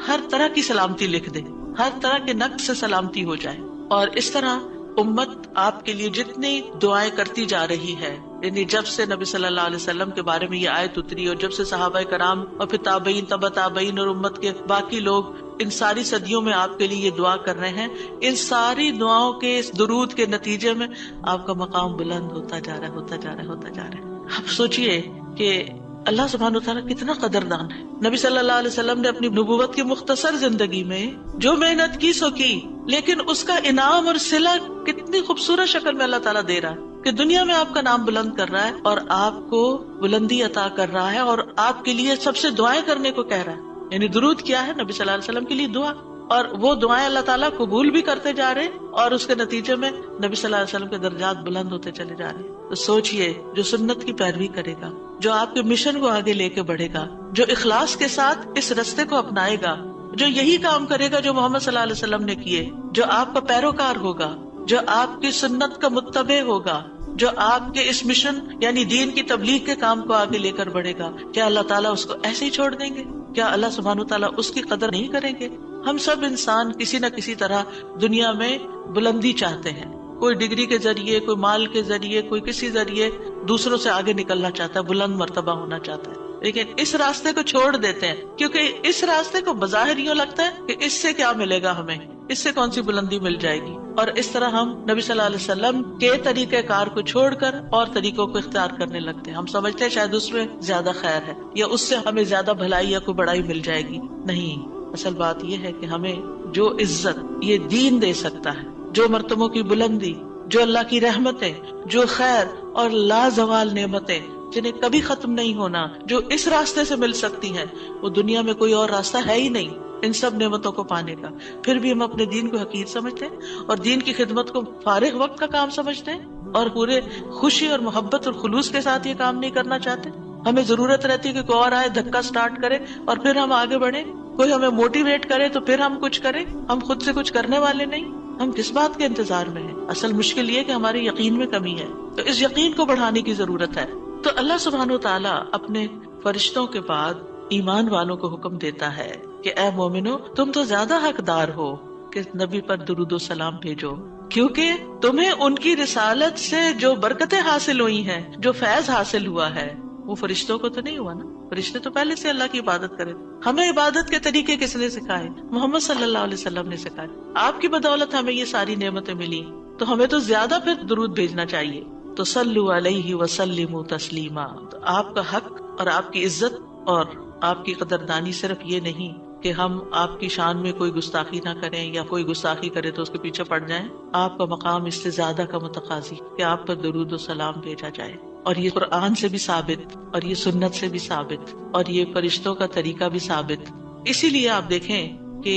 ہر طرح کی سلامتی لکھ دے، ہر طرح کے نقص سے سلامتی ہو جائے۔ اور اس طرح امت آپ کے لیے جتنی دعائیں کرتی جا رہی ہے، یعنی جب سے نبی صلی اللہ علیہ وسلم کے بارے میں یہ آیت اتری اور جب سے صحابہ کرام اور پھر تابعین، تبع تابعین اور امت کے باقی لوگ ان ساری صدیوں میں آپ کے لیے یہ دعا کر رہے ہیں، ان ساری دعاؤں کے اس درود کے نتیجے میں آپ کا مقام بلند ہوتا جا رہا ہے، ہوتا جا رہا ہے، ہوتا جا رہا ہے۔ اب سوچئے کہ اللہ سبحانہ وتعالیٰ کتنا قدردان ہے۔ نبی صلی اللہ علیہ وسلم نے اپنی نبوت کی مختصر زندگی میں جو محنت کی سو کی، لیکن اس کا انعام اور صلہ کتنی خوبصورت شکل میں اللہ تعالیٰ دے رہا ہے کہ دنیا میں آپ کا نام بلند کر رہا ہے اور آپ کو بلندی عطا کر رہا ہے اور آپ کے لیے سب سے دعائیں کرنے کو کہہ رہا ہے۔ یعنی درود کیا ہے؟ نبی صلی اللہ علیہ وسلم کے لیے دعا، اور وہ دعائیں اللہ تعالیٰ قبول بھی کرتے جا رہے ہیں اور اس کے نتیجے میں نبی صلی اللہ علیہ وسلم کے درجات بلند ہوتے چلے جا رہے ہیں۔ تو سوچئے، جو سنت کی پیروی کرے گا، جو آپ کے مشن کو آگے لے کے بڑھے گا، جو اخلاص کے ساتھ اس رستے کو اپنائے گا، جو یہی کام کرے گا جو محمد صلی اللہ علیہ وسلم نے کیے، جو آپ کا پیروکار ہوگا، جو آپ کی سنت کا متبع ہوگا، جو آپ کے اس مشن یعنی دین کی تبلیغ کے کام کو آگے لے کر بڑھے گا، کیا اللہ تعالیٰ اس کو ایسے ہی چھوڑ دیں گے؟ کیا اللہ سبحانہ تعالیٰ اس کی قدر نہیں کریں گے؟ ہم سب انسان کسی نہ کسی طرح دنیا میں بلندی چاہتے ہیں، کوئی ڈگری کے ذریعے، کوئی مال کے ذریعے، کوئی کسی ذریعے دوسروں سے آگے نکلنا چاہتا ہے، بلند مرتبہ ہونا چاہتا ہے، لیکن اس راستے کو چھوڑ دیتے ہیں کیونکہ اس راستے کو بظاہر یوں لگتا ہے کہ اس سے کیا ملے گا، ہمیں اس سے کون سی بلندی مل جائے گی، اور اس طرح ہم نبی صلی اللہ علیہ وسلم کے طریقہ کار کو چھوڑ کر اور طریقوں کو اختیار کرنے لگتے ہیں۔ ہم سمجھتے ہیں شاید اس میں زیادہ خیر ہے یا اس سے ہمیں زیادہ بھلائی یا کوئی بڑائی مل جائے گی۔ نہیں، اصل بات یہ ہے کہ ہمیں جو عزت یہ دین دے سکتا ہے، جو مرتبوں کی بلندی، جو اللہ کی رحمتیں، جو خیر اور لازوال نعمتیں جنہیں کبھی ختم نہیں ہونا، جو اس راستے سے مل سکتی ہیں، وہ دنیا میں کوئی اور راستہ ہے ہی نہیں ان سب نعمتوں کو پانے کا۔ پھر بھی ہم اپنے دین کو حقیر سمجھتے ہیں اور دین کی خدمت کو فارغ وقت کا کام سمجھتے ہیں اور پورے خوشی اور محبت اور خلوص کے ساتھ یہ کام نہیں کرنا چاہتے۔ ہمیں ضرورت رہتی ہے کہ کوئی اور آئے، دھکا سٹارٹ کرے اور پھر ہم آگے بڑھیں، کوئی ہمیں موٹیویٹ کرے تو پھر ہم کچھ کریں، ہم خود سے کچھ کرنے والے نہیں۔ ہم کس بات کے انتظار میں ہیں؟ اصل مشکل یہ کہ ہمارے یقین میں کمی ہے، تو اس یقین کو بڑھانے کی ضرورت ہے۔ تو اللہ سبحانہ وتعالیٰ اپنے فرشتوں کے بعد ایمان والوں کو حکم دیتا ہے کہ اے مومنو، تم تو زیادہ حقدار ہو کہ نبی پر درود و سلام بھیجو، کیونکہ تمہیں ان کی رسالت سے جو برکتیں حاصل ہوئی ہیں، جو فیض حاصل ہوا ہے، وہ فرشتوں کو تو نہیں ہوا نا۔ فرشتے تو پہلے سے اللہ کی عبادت کرے۔ ہمیں عبادت کے طریقے کس نے سکھائے؟ محمد صلی اللہ علیہ وسلم نے سکھائے۔ آپ کی بدولت ہمیں یہ ساری نعمتیں ملی، تو ہمیں تو زیادہ پھر درود بھیجنا چاہیے۔ تو صلو علیہ وسلموا تسلیما، تو آپ کا حق اور آپ کی عزت اور آپ کی قدردانی صرف یہ نہیں کہ ہم آپ کی شان میں کوئی گستاخی نہ کریں یا کوئی گستاخی کرے تو اس کے پیچھے پڑ جائیں۔ آپ کا مقام اس سے زیادہ کا متقاضی کہ آپ پر درود و سلام بھیجا جائے، اور یہ قرآن سے بھی ثابت، اور یہ سنت سے بھی ثابت، اور یہ فرشتوں کا طریقہ بھی ثابت۔ اسی لیے آپ دیکھیں کہ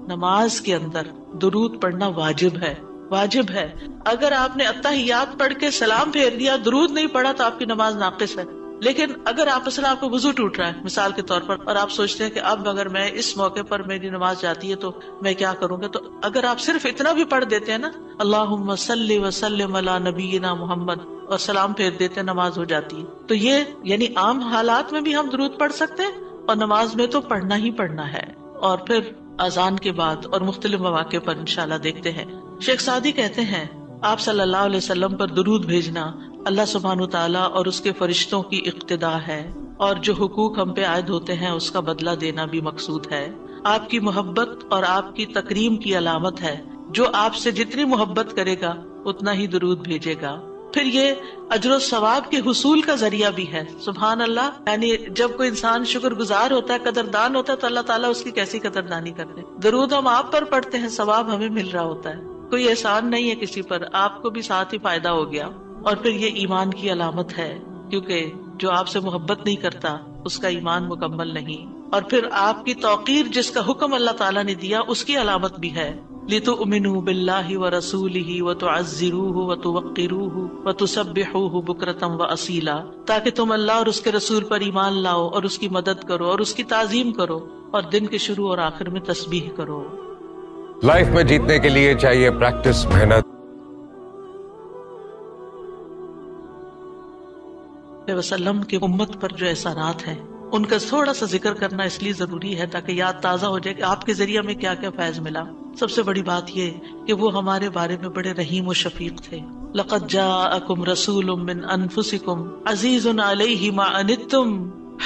نماز کے اندر درود پڑھنا واجب ہے، واجب ہے۔ اگر آپ نے اتحیات پڑھ کے سلام پھیر دیا، درود نہیں پڑھا، تو آپ کی نماز ناقص ہے۔ لیکن اگر آپ کو وضو ٹوٹ رہا ہے مثال کے طور پر، اور آپ سوچتے ہیں کہ اب اگر میں اس موقع پر میری نماز جاتی ہے تو میں کیا کروں گا، تو اگر آپ صرف اتنا بھی پڑھ دیتے ہیں نا، اللہم صلی وسلم علی نبینا محمد، اور سلام پھیر دیتے ہیں، نماز ہو جاتی ہے۔ تو یہ یعنی عام حالات میں بھی ہم درود پڑھ سکتے ہیں، اور نماز میں تو پڑھنا ہی پڑھنا ہے۔ اور پھر اذان کے بعد اور مختلف مواقع پر انشاءاللہ دیکھتے ہیں۔ شیخ سعدی کہتے ہیں آپ صلی اللہ علیہ وسلم پر درود بھیجنا اللہ سبحانہ تعالیٰ اور اس کے فرشتوں کی اقتداء ہے، اور جو حقوق ہم پہ عائد ہوتے ہیں اس کا بدلہ دینا بھی مقصود ہے۔ آپ کی محبت اور آپ کی تکریم کی علامت ہے۔ جو آپ سے جتنی محبت کرے گا اتنا ہی درود بھیجے گا، پھر یہ اجر و ثواب کے حصول کا ذریعہ بھی ہے. سبحان اللہ. یعنی جب کوئی انسان شکر گزار ہوتا ہے، قدردان ہوتا ہے، تو اللہ تعالیٰ اس کی کیسی قدردانی کرتے ہیں. درود ہم آپ پر پڑھتے ہیں، ثواب ہمیں مل رہا ہوتا ہے. کوئی احسان نہیں ہے کسی پر، آپ کو بھی ساتھ ہی فائدہ ہو گیا. اور پھر یہ ایمان کی علامت ہے، کیونکہ جو آپ سے محبت نہیں کرتا اس کا ایمان مکمل نہیں. اور پھر آپ کی توقیر جس کا حکم اللہ تعالیٰ نے دیا اس کی علامت بھی ہے. لِتُؤْمِنُوا بِاللَّهِ وَرَسُولِهِ وَتُعَزِّرُوهُ وَتُوَقِّرُوهُ وَتُسَبِّحُوهُ بُكْرَةً وَأَصِيلًا، تاکہ تم اللہ اور اس کے رسول پر ایمان لاؤ اور اس کی مدد کرو اور اس کی تعظیم کرو اور دن کے شروع اور آخر میں تسبیح کرو. لائف میں جیتنے کے لیے چاہیے پریکٹس، محنت. وسلم کی امت پر جو احسانات ہیں ان کا تھوڑا سا ذکر کرنا اس لیے ضروری ہے تاکہ یاد تازہ ہو جائے کہ آپ کے ذریعے میں کیا کیا فیض ملا. سب سے بڑی بات یہ کہ وہ ہمارے بارے میں بڑے رحیم و شفیق تھے. لَقَدْ جَاءَكُمْ رَسُولٌ مِّنْ أَنفُسِكُمْ عَزِيزٌ عَلَيْهِ مَا عَنِتُّمْ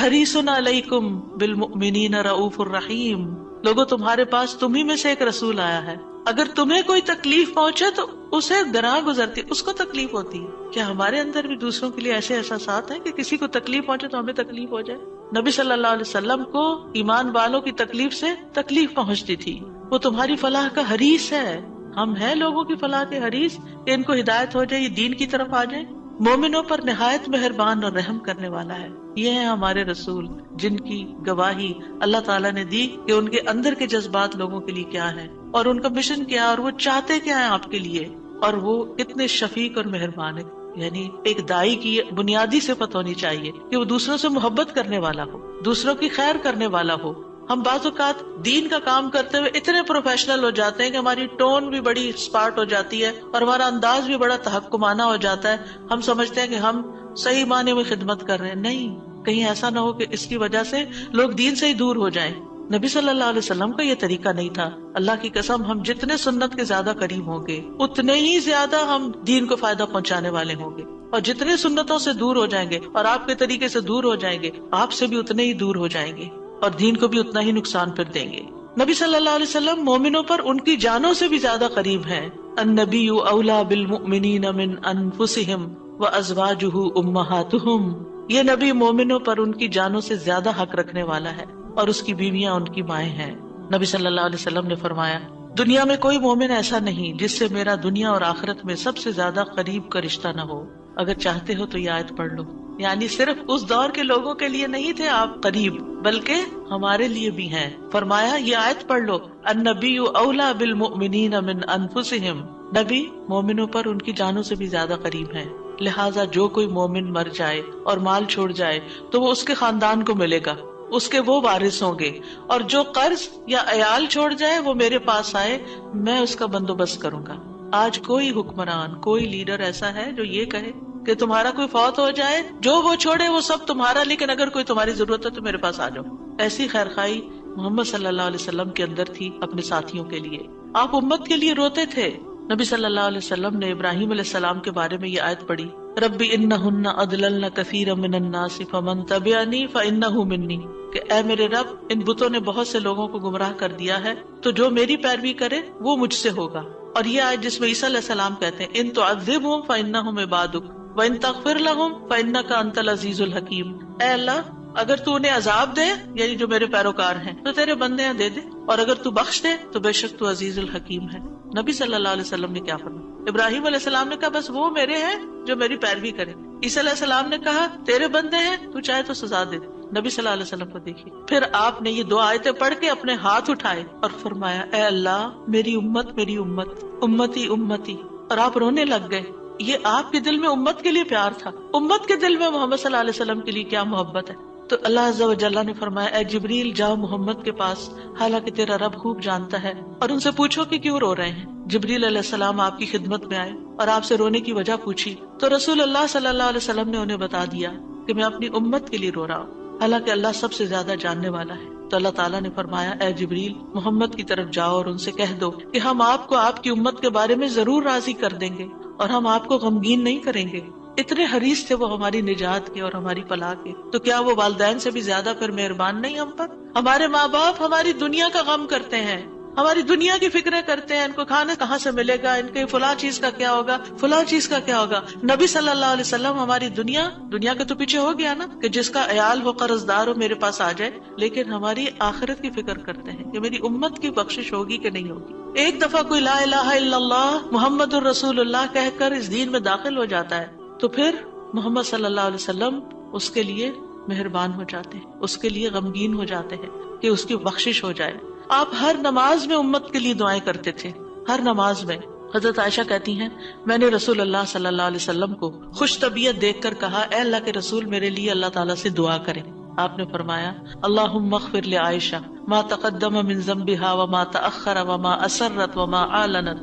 حَرِيصٌ عَلَيْكُمْ بِالْمُؤْمِنِينَ رَءُوفٌ رَحِيمٌ. لوگوں تمہارے پاس تمہیں میں سے ایک رسول آیا ہے، اگر تمہیں کوئی تکلیف پہنچے تو اسے گناہ گزرتی، اس کو تکلیف ہوتی ہے. کیا ہمارے اندر بھی دوسروں کے لیے ایسے احساسات ہیں کہ کسی کو تکلیف پہنچے تو ہمیں تکلیف ہو جائے؟ نبی صلی اللہ علیہ وسلم کو ایمان والوں کی تکلیف سے تکلیف پہنچتی تھی. وہ تمہاری فلاح کا حریص ہے. ہم ہیں لوگوں کی فلاح کے حریص کہ ان کو ہدایت ہو جائے، یہ دین کی طرف آ جائیں. مومنوں پر نہایت مہربان اور رحم کرنے والا ہے. یہ ہیں ہمارے رسول جن کی گواہی اللہ تعالیٰ نے دی کہ ان کے اندر کے جذبات لوگوں کے لیے کیا ہیں اور ان کا مشن کیا ہے اور وہ چاہتے کیا ہیں آپ کے لیے، اور وہ کتنے شفیق اور مہربان ہے. یعنی ایک دائی کی بنیادی صفت ہونی چاہیے کہ وہ دوسروں سے محبت کرنے والا ہو، دوسروں کی خیر کرنے والا ہو. ہم بعض اوقات دین کا کام کرتے ہوئے اتنے پروفیشنل ہو جاتے ہیں کہ ہماری ٹون بھی بڑی اسپارٹ ہو جاتی ہے اور ہمارا انداز بھی بڑا تحکمانہ ہو جاتا ہے. ہم سمجھتے ہیں کہ ہم صحیح معنی میں خدمت کر رہے ہیں. نہیں، کہیں ایسا نہ ہو کہ اس کی وجہ سے لوگ دین سے ہی دور ہو جائیں. نبی صلی اللہ علیہ وسلم کا یہ طریقہ نہیں تھا. اللہ کی قسم، ہم جتنے سنت کے زیادہ قریب ہوں گے اتنے ہی زیادہ ہم دین کو فائدہ پہنچانے والے ہوں گے، اور جتنے سنتوں سے دور ہو جائیں گے اور آپ کے طریقے سے دور ہو جائیں گے آپ سے بھی اتنے ہی دور ہو جائیں گے اور دین کو بھی اتنا ہی نقصان پھر دیں گے. نبی صلی اللہ علیہ وسلم مومنوں پر ان کی جانوں سے بھی زیادہ قریب ہیں. النبی اولیٰ بالمؤمنین من انفسہم وازواجہ امہاتہم. یہ نبی مومنوں پر ان کی جانوں سے زیادہ حق رکھنے والا ہے اور اس کی بیویاں ان کی مائیں ہیں. نبی صلی اللہ علیہ وسلم نے فرمایا، دنیا میں کوئی مومن ایسا نہیں جس سے میرا دنیا اور آخرت میں سب سے زیادہ قریب کا رشتہ نہ ہو. اگر چاہتے ہو تو یہ آیت پڑھ لو. یعنی صرف اس دور کے لوگوں کے لیے نہیں تھے آپ قریب، بلکہ ہمارے لیے بھی ہیں. فرمایا یہ آیت پڑھ لو، النبی اولیٰ بالمؤمنین من انفسہم. نبی مومنوں پر ان کی جانوں سے بھی زیادہ قریب ہیں. لہٰذا جو کوئی مومن مر جائے اور مال چھوڑ جائے تو وہ اس کے خاندان کو ملے گا، اس کے وہ وارث ہوں گے، اور جو قرض یا عیال چھوڑ جائے وہ میرے پاس آئے، میں اس کا بندوبست کروں گا. آج کوئی حکمران، کوئی لیڈر ایسا ہے جو یہ کہے کہ تمہارا کوئی فوت ہو جائے، جو وہ چھوڑے وہ سب تمہارا، لیکن اگر کوئی تمہاری ضرورت ہے تو میرے پاس آ جاؤ؟ ایسی خیرخواہی محمد صلی اللہ علیہ وسلم کے اندر تھی اپنے ساتھیوں کے لیے. آپ امت کے لیے روتے تھے. نبی صلی اللہ علیہ وسلم نے ابراہیم علیہ السلام کے بارے میں یہ آیت پڑھی، رب انہن اضللن کثیرا من الناس فمن تبعنی فانہ منی. کہ اے میرے رب، ان بتوں نے بہت سے لوگوں کو گمراہ کر دیا ہے، تو جو میری پیروی کرے وہ مجھ سے ہوگا. اور یہ آیت جس میں عیسیٰ علیہ السلام کہتے ہیں ان تعذبہم فانہم عبادک وان تغفر لہم فانک انت العزیز الحکیم. اے اللہ، اگر تو انہیں عذاب دے، یعنی جو میرے پیروکار ہیں، تو تیرے بندے ہیں دے دے، اور اگر تو بخش دے تو بے شک تو عزیز الحکیم ہے. نبی صلی اللہ علیہ وسلم نے کیا فرمایا؟ ابراہیم علیہ السلام نے کہا بس وہ میرے ہیں جو میری پیروی کرے. عیسیٰ علیہ السلام نے کہا تیرے بندے ہیں، تو چاہے تو سزا دے. نبی صلی اللہ علیہ وسلم کو دیکھیے، پھر آپ نے یہ دو آیتیں پڑھ کے اپنے ہاتھ اٹھائے اور فرمایا اے اللہ، میری امت، میری امت، امتی امتی. اور آپ رونے لگ گئے. یہ آپ کے دل میں امت کے لیے پیار تھا. امت کے دل میں محمد صلی اللہ علیہ وسلم کے لیے کیا محبت ہے. تو اللہ عز و جل نے فرمایا اے جبریل جاؤ محمد کے پاس، حالانکہ تیرا رب خوب جانتا ہے، اور ان سے پوچھو کہ کیوں رو رہے ہیں. جبریل علیہ السلام آپ کی خدمت میں آئے اور آپ سے رونے کی وجہ پوچھی تو رسول اللہ صلی اللہ علیہ وسلم نے انہیں بتا دیا کہ میں اپنی امت کے لیے رو رہا ہوں، حالانکہ اللہ سب سے زیادہ جاننے والا ہے. تو اللہ تعالیٰ نے فرمایا اے جبریل محمد کی طرف جاؤ اور ان سے کہہ دو کہ ہم آپ کو آپ کی امت کے بارے میں ضرور راضی کر دیں گے اور ہم آپ کو غمگین نہیں کریں گے. اتنے حریص تھے وہ ہماری نجات کے اور ہماری فلاح کے. تو کیا وہ والدین سے بھی زیادہ پھر مہربان نہیں ہم پر؟ ہمارے ماں باپ ہماری دنیا کا غم کرتے ہیں، ہماری دنیا کی فکریں کرتے ہیں، ان کو کھانا کہاں سے ملے گا، ان کے فلاں چیز کا کیا ہوگا، فلاں چیز کا کیا ہوگا۔ نبی صلی اللہ علیہ وسلم ہماری دنیا کے تو پیچھے ہو گیا نا، کہ جس کا عیال ہو، قرض دار ہو، میرے پاس آ جائے، لیکن ہماری آخرت کی فکر کرتے ہیں کہ میری امت کی بخشش ہوگی کہ نہیں ہوگی۔ ایک دفعہ کوئی لا الہ الا اللہ محمد الرسول اللہ کہہ کر اس دین میں داخل ہو جاتا ہے تو پھر محمد صلی اللہ علیہ وسلم اس کے لیے مہربان ہو جاتے ہیں، اس کے لیے غمگین ہو جاتے ہیں کہ اس کی بخشش ہو جائے۔ آپ ہر نماز میں امت کے لیے دعائیں کرتے تھے، ہر نماز میں۔ حضرت عائشہ کہتی ہیں میں نے رسول اللہ صلی اللہ علیہ وسلم کو خوش طبیعت دیکھ کر کہا اے اللہ کے رسول میرے لیے اللہ تعالیٰ سے دعا کریں۔ آپ نے فرمایا اللہم اغفر لعائشہ ما تقدم من ذنبها وما تأخر وما اسرت وما اعلنت۔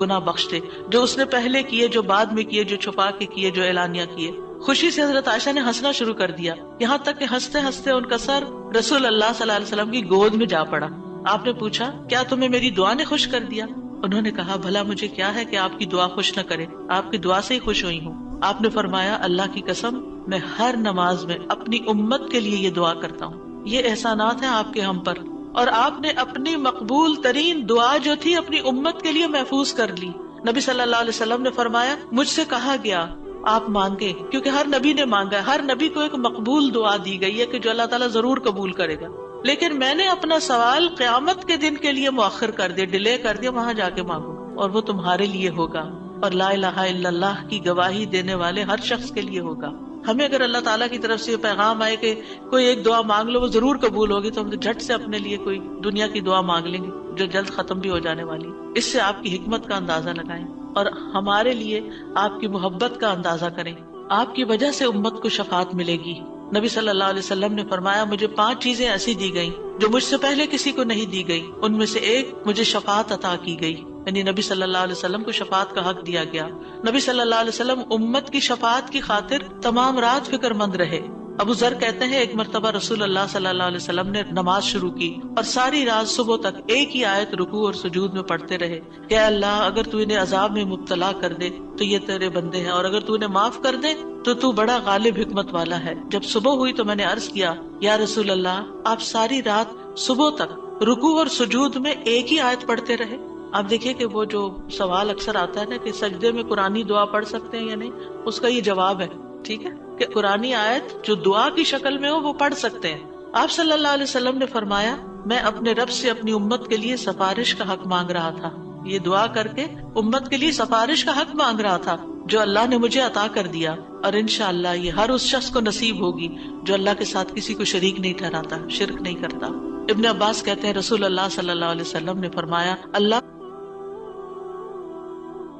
گناہ بخش دے، جو اس نے پہلے کیے، جو بعد میں کیے، جو چھپا کے کیے، جو اعلانیہ کیے۔ خوشی سے حضرت عائشہ نے ہنسنا شروع کر دیا، یہاں تک کہ ہنستے ہنستے ان کا سر رسول اللہ صلی اللہ علیہ وسلم کی گود میں جا پڑا۔ آپ نے پوچھا کیا تمہیں میری دعا نے خوش کر دیا؟ انہوں نے کہا بھلا مجھے کیا ہے کہ آپ کی دعا خوش نہ کرے، آپ کی دعا سے ہی خوش ہوئی ہوں۔ آپ نے فرمایا اللہ کی قسم میں ہر نماز میں اپنی امت کے لیے یہ دعا کرتا ہوں۔ یہ احسانات ہیں آپ کے ہم پر، اور آپ نے اپنی مقبول ترین دعا جو تھی اپنی امت کے لیے محفوظ کر لی۔ نبی صلی اللہ علیہ وسلم نے فرمایا مجھ سے کہا گیا آپ مانگے، کیونکہ ہر نبی نے مانگا ہے، ہر نبی کو ایک مقبول دعا دی گئی ہے کہ جو اللہ تعالیٰ ضرور قبول کرے گا، لیکن میں نے اپنا سوال قیامت کے دن کے لیے مؤخر کر دیا، ڈیلے کر دیا، وہاں جا کے مانگو اور وہ تمہارے لیے ہوگا، اور لا الہ الا اللہ کی گواہی دینے والے ہر شخص کے لیے ہوگا۔ ہمیں اگر اللہ تعالیٰ کی طرف سے یہ پیغام آئے کہ کوئی ایک دعا مانگ لو وہ ضرور قبول ہوگی، تو ہم جھٹ سے اپنے لیے کوئی دنیا کی دعا مانگ لیں گے جو جلد ختم بھی ہو جانے والی۔ اس سے آپ کی حکمت کا اندازہ لگائیں اور ہمارے لیے آپ کی محبت کا اندازہ کریں۔ آپ کی وجہ سے امت کو شفاعت ملے گی۔ نبی صلی اللہ علیہ وسلم نے فرمایا مجھے 5 چیزیں ایسی دی گئیں جو مجھ سے پہلے کسی کو نہیں دی گئی، ان میں سے ایک مجھے شفاعت عطا کی گئی، یعنی نبی صلی اللہ علیہ وسلم کو شفاعت کا حق دیا گیا۔ نبی صلی اللہ علیہ وسلم امت کی شفاعت کی خاطر تمام رات فکر مند رہے۔ ابو ذر کہتے ہیں ایک مرتبہ رسول اللہ صلی اللہ علیہ وسلم نے نماز شروع کی اور ساری رات صبح تک ایک ہی آیت رکوع اور سجود میں پڑھتے رہے کہ اے اللہ اگر تو انہیں عذاب میں مبتلا کر دے تو یہ تیرے بندے ہیں، اور اگر تو انہیں معاف کر دے تو تو بڑا غالب حکمت والا ہے۔ جب صبح ہوئی تو میں نے عرض کیا یا رسول اللہ آپ ساری رات صبح تک رکوع اور سجود میں ایک ہی آیت پڑھتے رہے؟ آپ دیکھیے کہ وہ جو سوال اکثر آتا ہے نا کہ سجدے میں قرآنی دعا پڑھ سکتے ہیں یا نہیں، اس کا یہ جواب ہے، ٹھیک ہے، کہ قرآنی آیت جو دعا کی شکل میں ہو وہ پڑھ سکتے ہیں۔ آپ صلی اللہ علیہ وسلم نے فرمایا میں اپنے رب سے اپنی امت کے لیے سفارش کا حق مانگ رہا تھا، یہ دعا کر کے امت کے لیے سفارش کا حق مانگ رہا تھا جو اللہ نے مجھے عطا کر دیا، اور انشاءاللہ یہ ہر اس شخص کو نصیب ہوگی جو اللہ کے ساتھ کسی کو شریک نہیں ٹھہراتا، شرک نہیں کرتا۔ ابن عباس کہتے ہیں رسول اللہ صلی اللہ علیہ وسلم نے فرمایا اللہ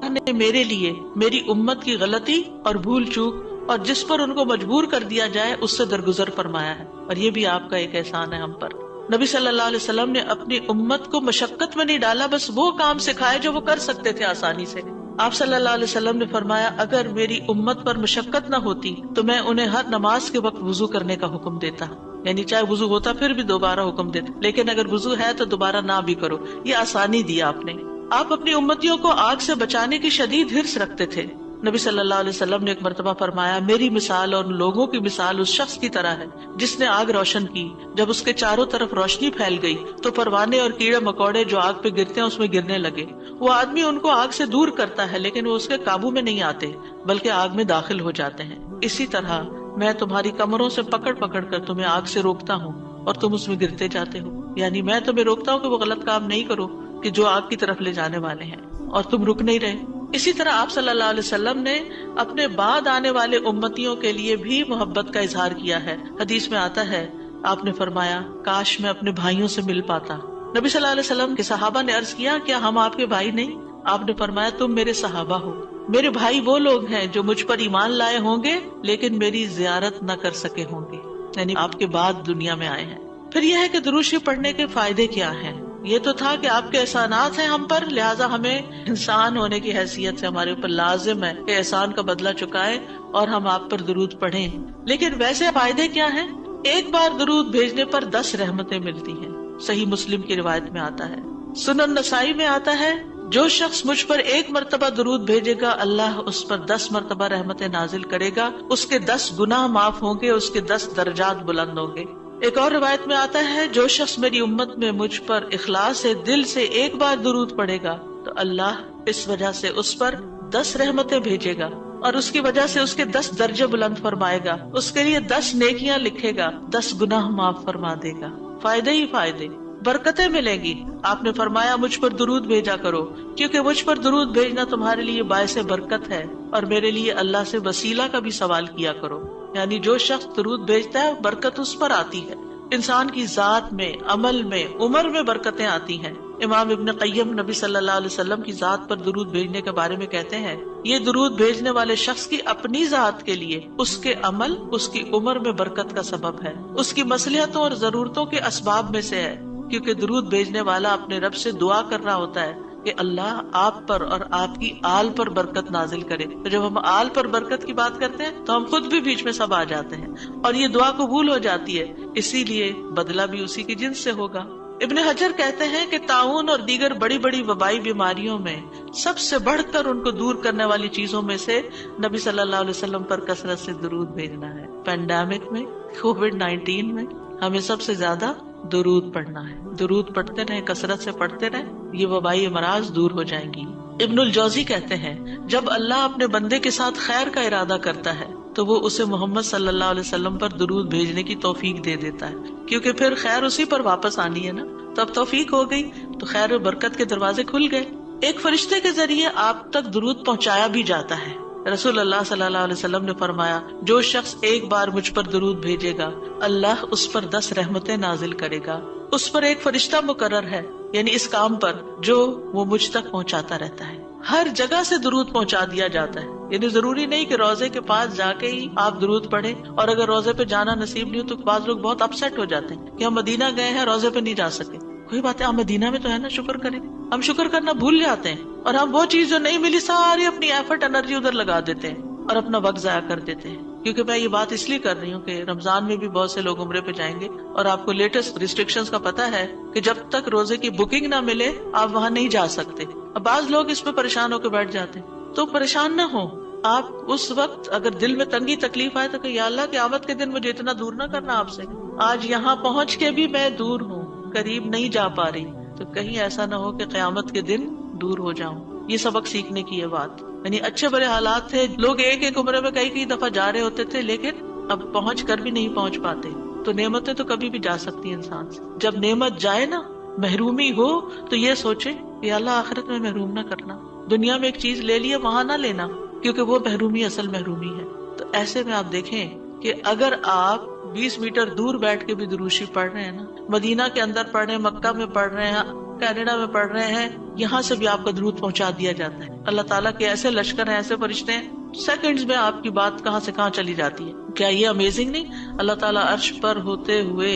نے میرے لیے میری امت کی غلطی اور بھول چوک اور جس پر ان کو مجبور کر دیا جائے اس سے درگزر فرمایا ہے، اور یہ بھی آپ کا ایک احسان ہے ہم پر۔ نبی صلی اللہ علیہ وسلم نے اپنی امت کو مشقت میں نہیں ڈالا، بس وہ کام سکھائے جو وہ کر سکتے تھے آسانی سے۔ آپ صلی اللہ علیہ وسلم نے فرمایا اگر میری امت پر مشقت نہ ہوتی تو میں انہیں ہر نماز کے وقت وضو کرنے کا حکم دیتا، یعنی چاہے وضو ہوتا پھر بھی دوبارہ حکم دیتا، لیکن اگر وضو ہے تو دوبارہ نہ بھی کرو، یہ آسانی دی آپ نے۔ آپ اپنی امتیوں کو آگ سے بچانے کی شدید حرص رکھتے تھے۔ نبی صلی اللہ علیہ وسلم نے ایک مرتبہ فرمایا میری مثال اور لوگوں کی مثال اس شخص کی طرح ہے جس نے آگ روشن کی، جب اس کے چاروں طرف روشنی پھیل گئی تو پروانے اور کیڑے مکوڑے جو آگ پہ گرتے ہیں اس میں گرنے لگے۔ وہ آدمی ان کو آگ سے دور کرتا ہے لیکن وہ اس کے قابو میں نہیں آتے بلکہ آگ میں داخل ہو جاتے ہیں۔ اسی طرح میں تمہاری کمروں سے پکڑ پکڑ کر تمہیں آگ سے روکتا ہوں اور تم اس میں گرتے جاتے ہو، یعنی میں تمہیں روکتا ہوں کہ وہ غلط کام نہیں کرو کہ جو آگ کی طرف لے جانے والے ہیں، اور تم رک نہیں رہے۔ اسی طرح آپ صلی اللہ علیہ وسلم نے اپنے بعد آنے والے امتیوں کے لیے بھی محبت کا اظہار کیا ہے۔ حدیث میں آتا ہے آپ نے فرمایا کاش میں اپنے بھائیوں سے مل پاتا۔ نبی صلی اللہ علیہ وسلم کے صحابہ نے عرض کیا کیا ہم آپ کے بھائی نہیں؟ آپ نے فرمایا تم میرے صحابہ ہو، میرے بھائی وہ لوگ ہیں جو مجھ پر ایمان لائے ہوں گے لیکن میری زیارت نہ کر سکے ہوں گے، یعنی آپ کے بعد دنیا میں آئے ہیں۔ پھر یہ ہے کہ درود شریف پڑھنے کے فائدے کیا ہیں؟ یہ تو تھا کہ آپ کے احسانات ہیں ہم پر، لہٰذا ہمیں انسان ہونے کی حیثیت سے ہمارے اوپر لازم ہے کہ احسان کا بدلہ چکائیں اور ہم آپ پر درود پڑھیں۔ لیکن ویسے فائدے کیا ہیں؟ ایک بار درود بھیجنے پر 10 رحمتیں ملتی ہیں، صحیح مسلم کی روایت میں آتا ہے۔ سنن نسائی میں آتا ہے جو شخص مجھ پر 1 مرتبہ درود بھیجے گا اللہ اس پر 10 مرتبہ رحمتیں نازل کرے گا، اس کے 10 گناہ معاف ہوں گے، اس کے 10 درجات بلند ہوں گے۔ ایک اور روایت میں آتا ہے جو شخص میری امت میں مجھ پر اخلاص سے دل سے 1 بار درود پڑھے گا تو اللہ اس وجہ سے اس پر 10 رحمتیں بھیجے گا اور اس کی وجہ سے اس کے 10 درجے بلند فرمائے گا، اس کے لیے 10 نیکیاں لکھے گا، 10 گناہ معاف فرما دے گا۔ فائدے ہی فائدے، برکتیں ملیں گی۔ آپ نے فرمایا مجھ پر درود بھیجا کرو کیونکہ مجھ پر درود بھیجنا تمہارے لیے باعث برکت ہے، اور میرے لیے اللہ سے وسیلہ کا بھی سوال کیا کرو۔ یعنی جو شخص درود بھیجتا ہے برکت اس پر آتی ہے، انسان کی ذات میں، عمل میں، عمر میں برکتیں آتی ہیں۔ امام ابن قیم نبی صلی اللہ علیہ وسلم کی ذات پر درود بھیجنے کے بارے میں کہتے ہیں یہ درود بھیجنے والے شخص کی اپنی ذات کے لیے، اس کے عمل، اس کی عمر میں برکت کا سبب ہے، اس کی مصلحتوں اور ضرورتوں کے اسباب میں سے ہے، کیونکہ درود بھیجنے والا اپنے رب سے دعا کر رہا ہوتا ہے کہ اللہ آپ پر اور آپ کی آل پر برکت نازل کرے۔ تو جب ہم آل پر برکت کی بات کرتے ہیں تو ہم خود بھی بیچ میں سب آ جاتے ہیں اور یہ دعا قبول ہو جاتی ہے، اسی لیے بدلہ بھی اسی کی جنس سے ہوگا۔ ابن حجر کہتے ہیں کہ طاعون اور دیگر بڑی بڑی وبائی بیماریوں میں سب سے بڑھ کر ان کو دور کرنے والی چیزوں میں سے نبی صلی اللہ علیہ وسلم پر کثرت سے درود بھیجنا ہے۔ پینڈیمک میں، کووڈ-19 میں ہمیں سب سے زیادہ درود پڑھنا ہے۔ درود پڑھتے رہیں، کثرت سے پڑھتے رہیں، یہ وبائی امراض دور ہو جائیں گی۔ ابن الجوزی کہتے ہیں جب اللہ اپنے بندے کے ساتھ خیر کا ارادہ کرتا ہے تو وہ اسے محمد صلی اللہ علیہ وسلم پر درود بھیجنے کی توفیق دے دیتا ہے، کیونکہ پھر خیر اسی پر واپس آنی ہے نا، تو اب توفیق ہو گئی تو خیر و برکت کے دروازے کھل گئے۔ ایک فرشتے کے ذریعے آپ تک درود پہنچایا بھی جاتا ہے۔ رسول اللہ صلی اللہ علیہ وسلم نے فرمایا جو شخص 1 بار مجھ پر درود بھیجے گا اللہ اس پر 10 رحمتیں نازل کرے گا، اس پر ایک فرشتہ مقرر ہے، یعنی اس کام پر جو وہ مجھ تک پہنچاتا رہتا ہے۔ ہر جگہ سے درود پہنچا دیا جاتا ہے، یعنی ضروری نہیں کہ روزے کے پاس جا کے ہی آپ درود پڑھیں، اور اگر روزے پہ جانا نصیب نہیں ہو تو بعض لوگ بہت اپسیٹ ہو جاتے ہیں کہ ہم مدینہ گئے ہیں روزے پہ نہیں جا سکے۔ کوئی بات ہے، ہم مدینہ میں تو ہے نا، شکر کریں۔ ہم شکر کرنا بھول جاتے ہیں اور ہم وہ چیز جو نہیں ملی ساری اپنی ایفرٹ انرجی ادھر لگا دیتے ہیں اور اپنا وقت ضائع کر دیتے ہیں۔ کیونکہ میں یہ بات اس لیے کر رہی ہوں کہ رمضان میں بھی بہت سے لوگ عمرے پہ جائیں گے اور آپ کو لیٹسٹ ریسٹرکشنز کا پتہ ہے کہ جب تک روزے کی بکنگ نہ ملے آپ وہاں نہیں جا سکتے۔ اب بعض لوگ اس پہ پریشان ہو کے بیٹھ جاتے ہیں، تو پریشان نہ ہو آپ۔ اس وقت اگر دل میں تنگی تکلیف آئے تو کہ یا اللہ قیامت کے دن مجھے اتنا دور نہ کرنا آپ سے، آج یہاں پہنچ کے بھی میں دور ہوں، قریب نہیں جا پا رہی، تو کہیں ایسا نہ ہو کہ قیامت کے دن دور ہو جاؤں۔ یہ سبق سیکھنے کی ہے بات، یعنی اچھے برے حالات تھے، لوگ ایک عمرے میں کئی دفعہ جا رہے ہوتے تھے لیکن اب پہنچ کر بھی نہیں پہنچ پاتے۔ تو نعمتیں تو کبھی بھی جا سکتی ہیں انسان سے، جب نعمت جائے نا، محرومی ہو تو یہ سوچے کہ اللہ آخرت میں محروم نہ کرنا، دنیا میں ایک چیز لے لیے وہاں نہ لینا، کیونکہ وہ محرومی اصل محرومی ہے۔ تو ایسے میں آپ دیکھیں کہ اگر آپ 20 میٹر دور بیٹھ کے بھی دروشی پڑھ رہے ہیں نا، مدینہ کے اندر پڑھ رہے ہیں، مکہ میں پڑھ رہے ہیں، کینیڈا میں پڑھ رہے ہیں، یہاں سے بھی آپ کا درود پہنچا دیا جاتا ہے۔ اللہ تعالیٰ کے ایسے لشکر ہیں، ایسے فرشتے ہیں، سیکنڈز میں آپ کی بات کہاں سے کہاں چلی جاتی ہے۔ کیا یہ امیزنگ نہیں؟ اللہ تعالیٰ عرش پر ہوتے ہوئے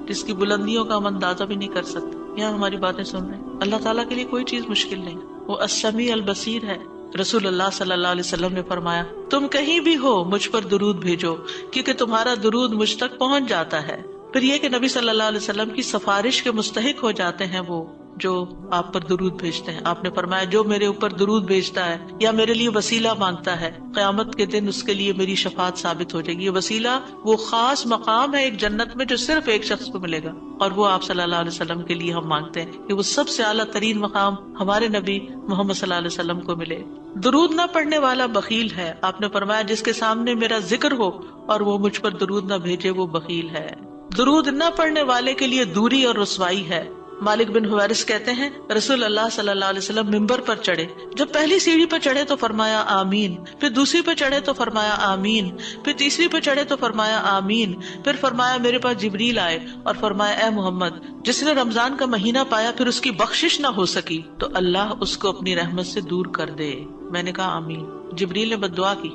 جس کی بلندیوں کا ہم اندازہ بھی نہیں کر سکتے، یہاں ہماری باتیں سن رہے ہیں۔ اللہ تعالیٰ کے لیے کوئی چیز مشکل نہیں، وہ السمیع البصیر ہے۔ رسول اللہ صلی اللہ علیہ وسلم نے فرمایا تم کہیں بھی ہو مجھ پر درود بھیجو کیونکہ تمہارا درود مجھ تک پہنچ جاتا ہے۔ پھر یہ کہ نبی صلی اللہ علیہ وسلم کی سفارش کے مستحق ہو جاتے ہیں وہ جو آپ پر درود بھیجتے ہیں۔ آپ نے فرمایا جو میرے اوپر درود بھیجتا ہے یا میرے لیے وسیلہ مانگتا ہے قیامت کے دن اس کے لیے میری شفاعت ثابت ہو جائے گی۔ یہ وسیلہ وہ خاص مقام ہے ایک جنت میں جو صرف ایک شخص کو ملے گا، اور وہ آپ صلی اللہ علیہ وسلم کے لیے ہم مانگتے ہیں کہ وہ سب سے اعلیٰ ترین مقام ہمارے نبی محمد صلی اللہ علیہ وسلم کو ملے۔ درود نہ پڑھنے والا بخیل ہے۔ آپ نے فرمایا جس کے سامنے میرا ذکر ہو اور وہ مجھ پر درود نہ بھیجے وہ بخیل ہے۔ درود نہ پڑھنے والے کے لیے دوری اور رسوائی ہے۔ مالک بن حویرث کہتے ہیں رسول اللہ صلی اللہ علیہ وسلم ممبر پر چڑھے، جب پہلی سیڑھی پر چڑھے تو فرمایا آمین، پھر دوسری پر چڑھے تو فرمایا آمین، پھر تیسری پر چڑھے تو فرمایا آمین، پھر فرمایا میرے پاس جبریل آئے اور فرمایا اے محمد جس نے رمضان کا مہینہ پایا پھر اس کی بخشش نہ ہو سکی تو اللہ اس کو اپنی رحمت سے دور کر دے۔ میں نے کہا آمین۔ جبریل نے بد دعا کی،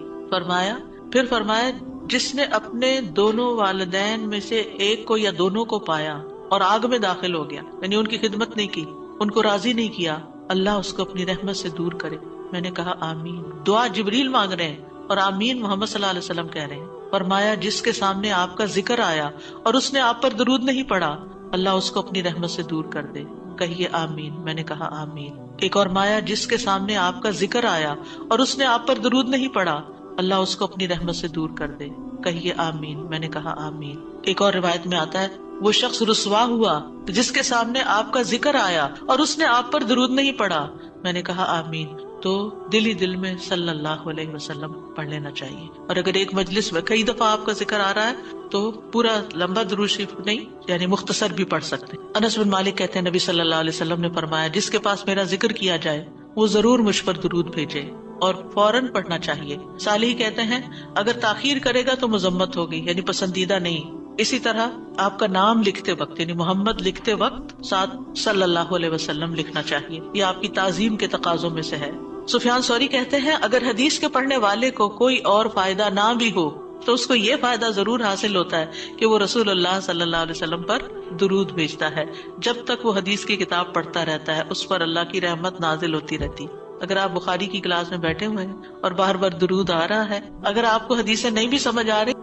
پھر فرمایا جس نے اپنے دونوں والدین میں سے ایک کو یا دونوں کو پایا اور آگ میں داخل ہو گیا، یعنی ان کی خدمت نہیں کی، ان کو راضی نہیں کیا، اللہ اس کو اپنی رحمت سے دور کرے۔ میں نے کہا آمین۔ دعا جبریل مانگ رہے ہیں اور آمین محمد صلی اللہ علیہ وسلم کہہ رہے ہیں۔ فرمایا جس کے سامنے آپ کا ذکر آیا اور اس نے آپ پر درود نہیں پڑھا اللہ اس کو اپنی رحمت سے دور کر دے۔ کہیے آمین، میں نے کہا آمین۔ ایک اور مایا جس کے سامنے آپ کا ذکر آیا اور اس نے آپ پر درود نہیں پڑھا، اللہ اس کو اپنی رحمت سے دور کر دے، کہیے آمین، میں نے کہا آمین۔ ایک اور روایت میں آتا ہے وہ شخص رسوا ہوا جس کے سامنے آپ کا ذکر آیا اور اس نے آپ پر درود نہیں پڑھا، میں نے کہا آمین۔ تو دل ہی دل میں صلی اللہ علیہ وسلم پڑھ لینا چاہیے، اور اگر ایک مجلس میں کئی دفعہ آپ کا ذکر آ رہا ہے تو پورا لمبا درود شریف نہیں، یعنی مختصر بھی پڑھ سکتے ہیں۔ انس بن مالک کہتے ہیں نبی صلی اللہ علیہ وسلم نے فرمایا جس کے پاس میرا ذکر کیا جائے وہ ضرور مجھ پر درود بھیجے، اور فوراً پڑھنا چاہیے۔ صالح کہتے ہیں اگر تاخیر کرے گا تو مذمت ہوگی، یعنی پسندیدہ نہیں۔ اسی طرح آپ کا نام لکھتے وقت یعنی محمد لکھتے وقت ساتھ صلی اللہ علیہ وسلم لکھنا چاہیے، یہ آپ کی تعظیم کے تقاضوں میں سے ہے۔ سفیان ثوری کہتے ہیں اگر حدیث کے پڑھنے والے کو کوئی اور فائدہ نہ بھی ہو تو اس کو یہ فائدہ ضرور حاصل ہوتا ہے کہ وہ رسول اللہ صلی اللہ علیہ وسلم پر درود بھیجتا ہے۔ جب تک وہ حدیث کی کتاب پڑھتا رہتا ہے اس پر اللہ کی رحمت نازل ہوتی رہتی۔ اگر آپ بخاری کی کلاس میں بیٹھے ہوئے ہیں اور بار بار درود آ رہا ہے، اگر آپ کو حدیثیں نہیں بھی سمجھ آ رہی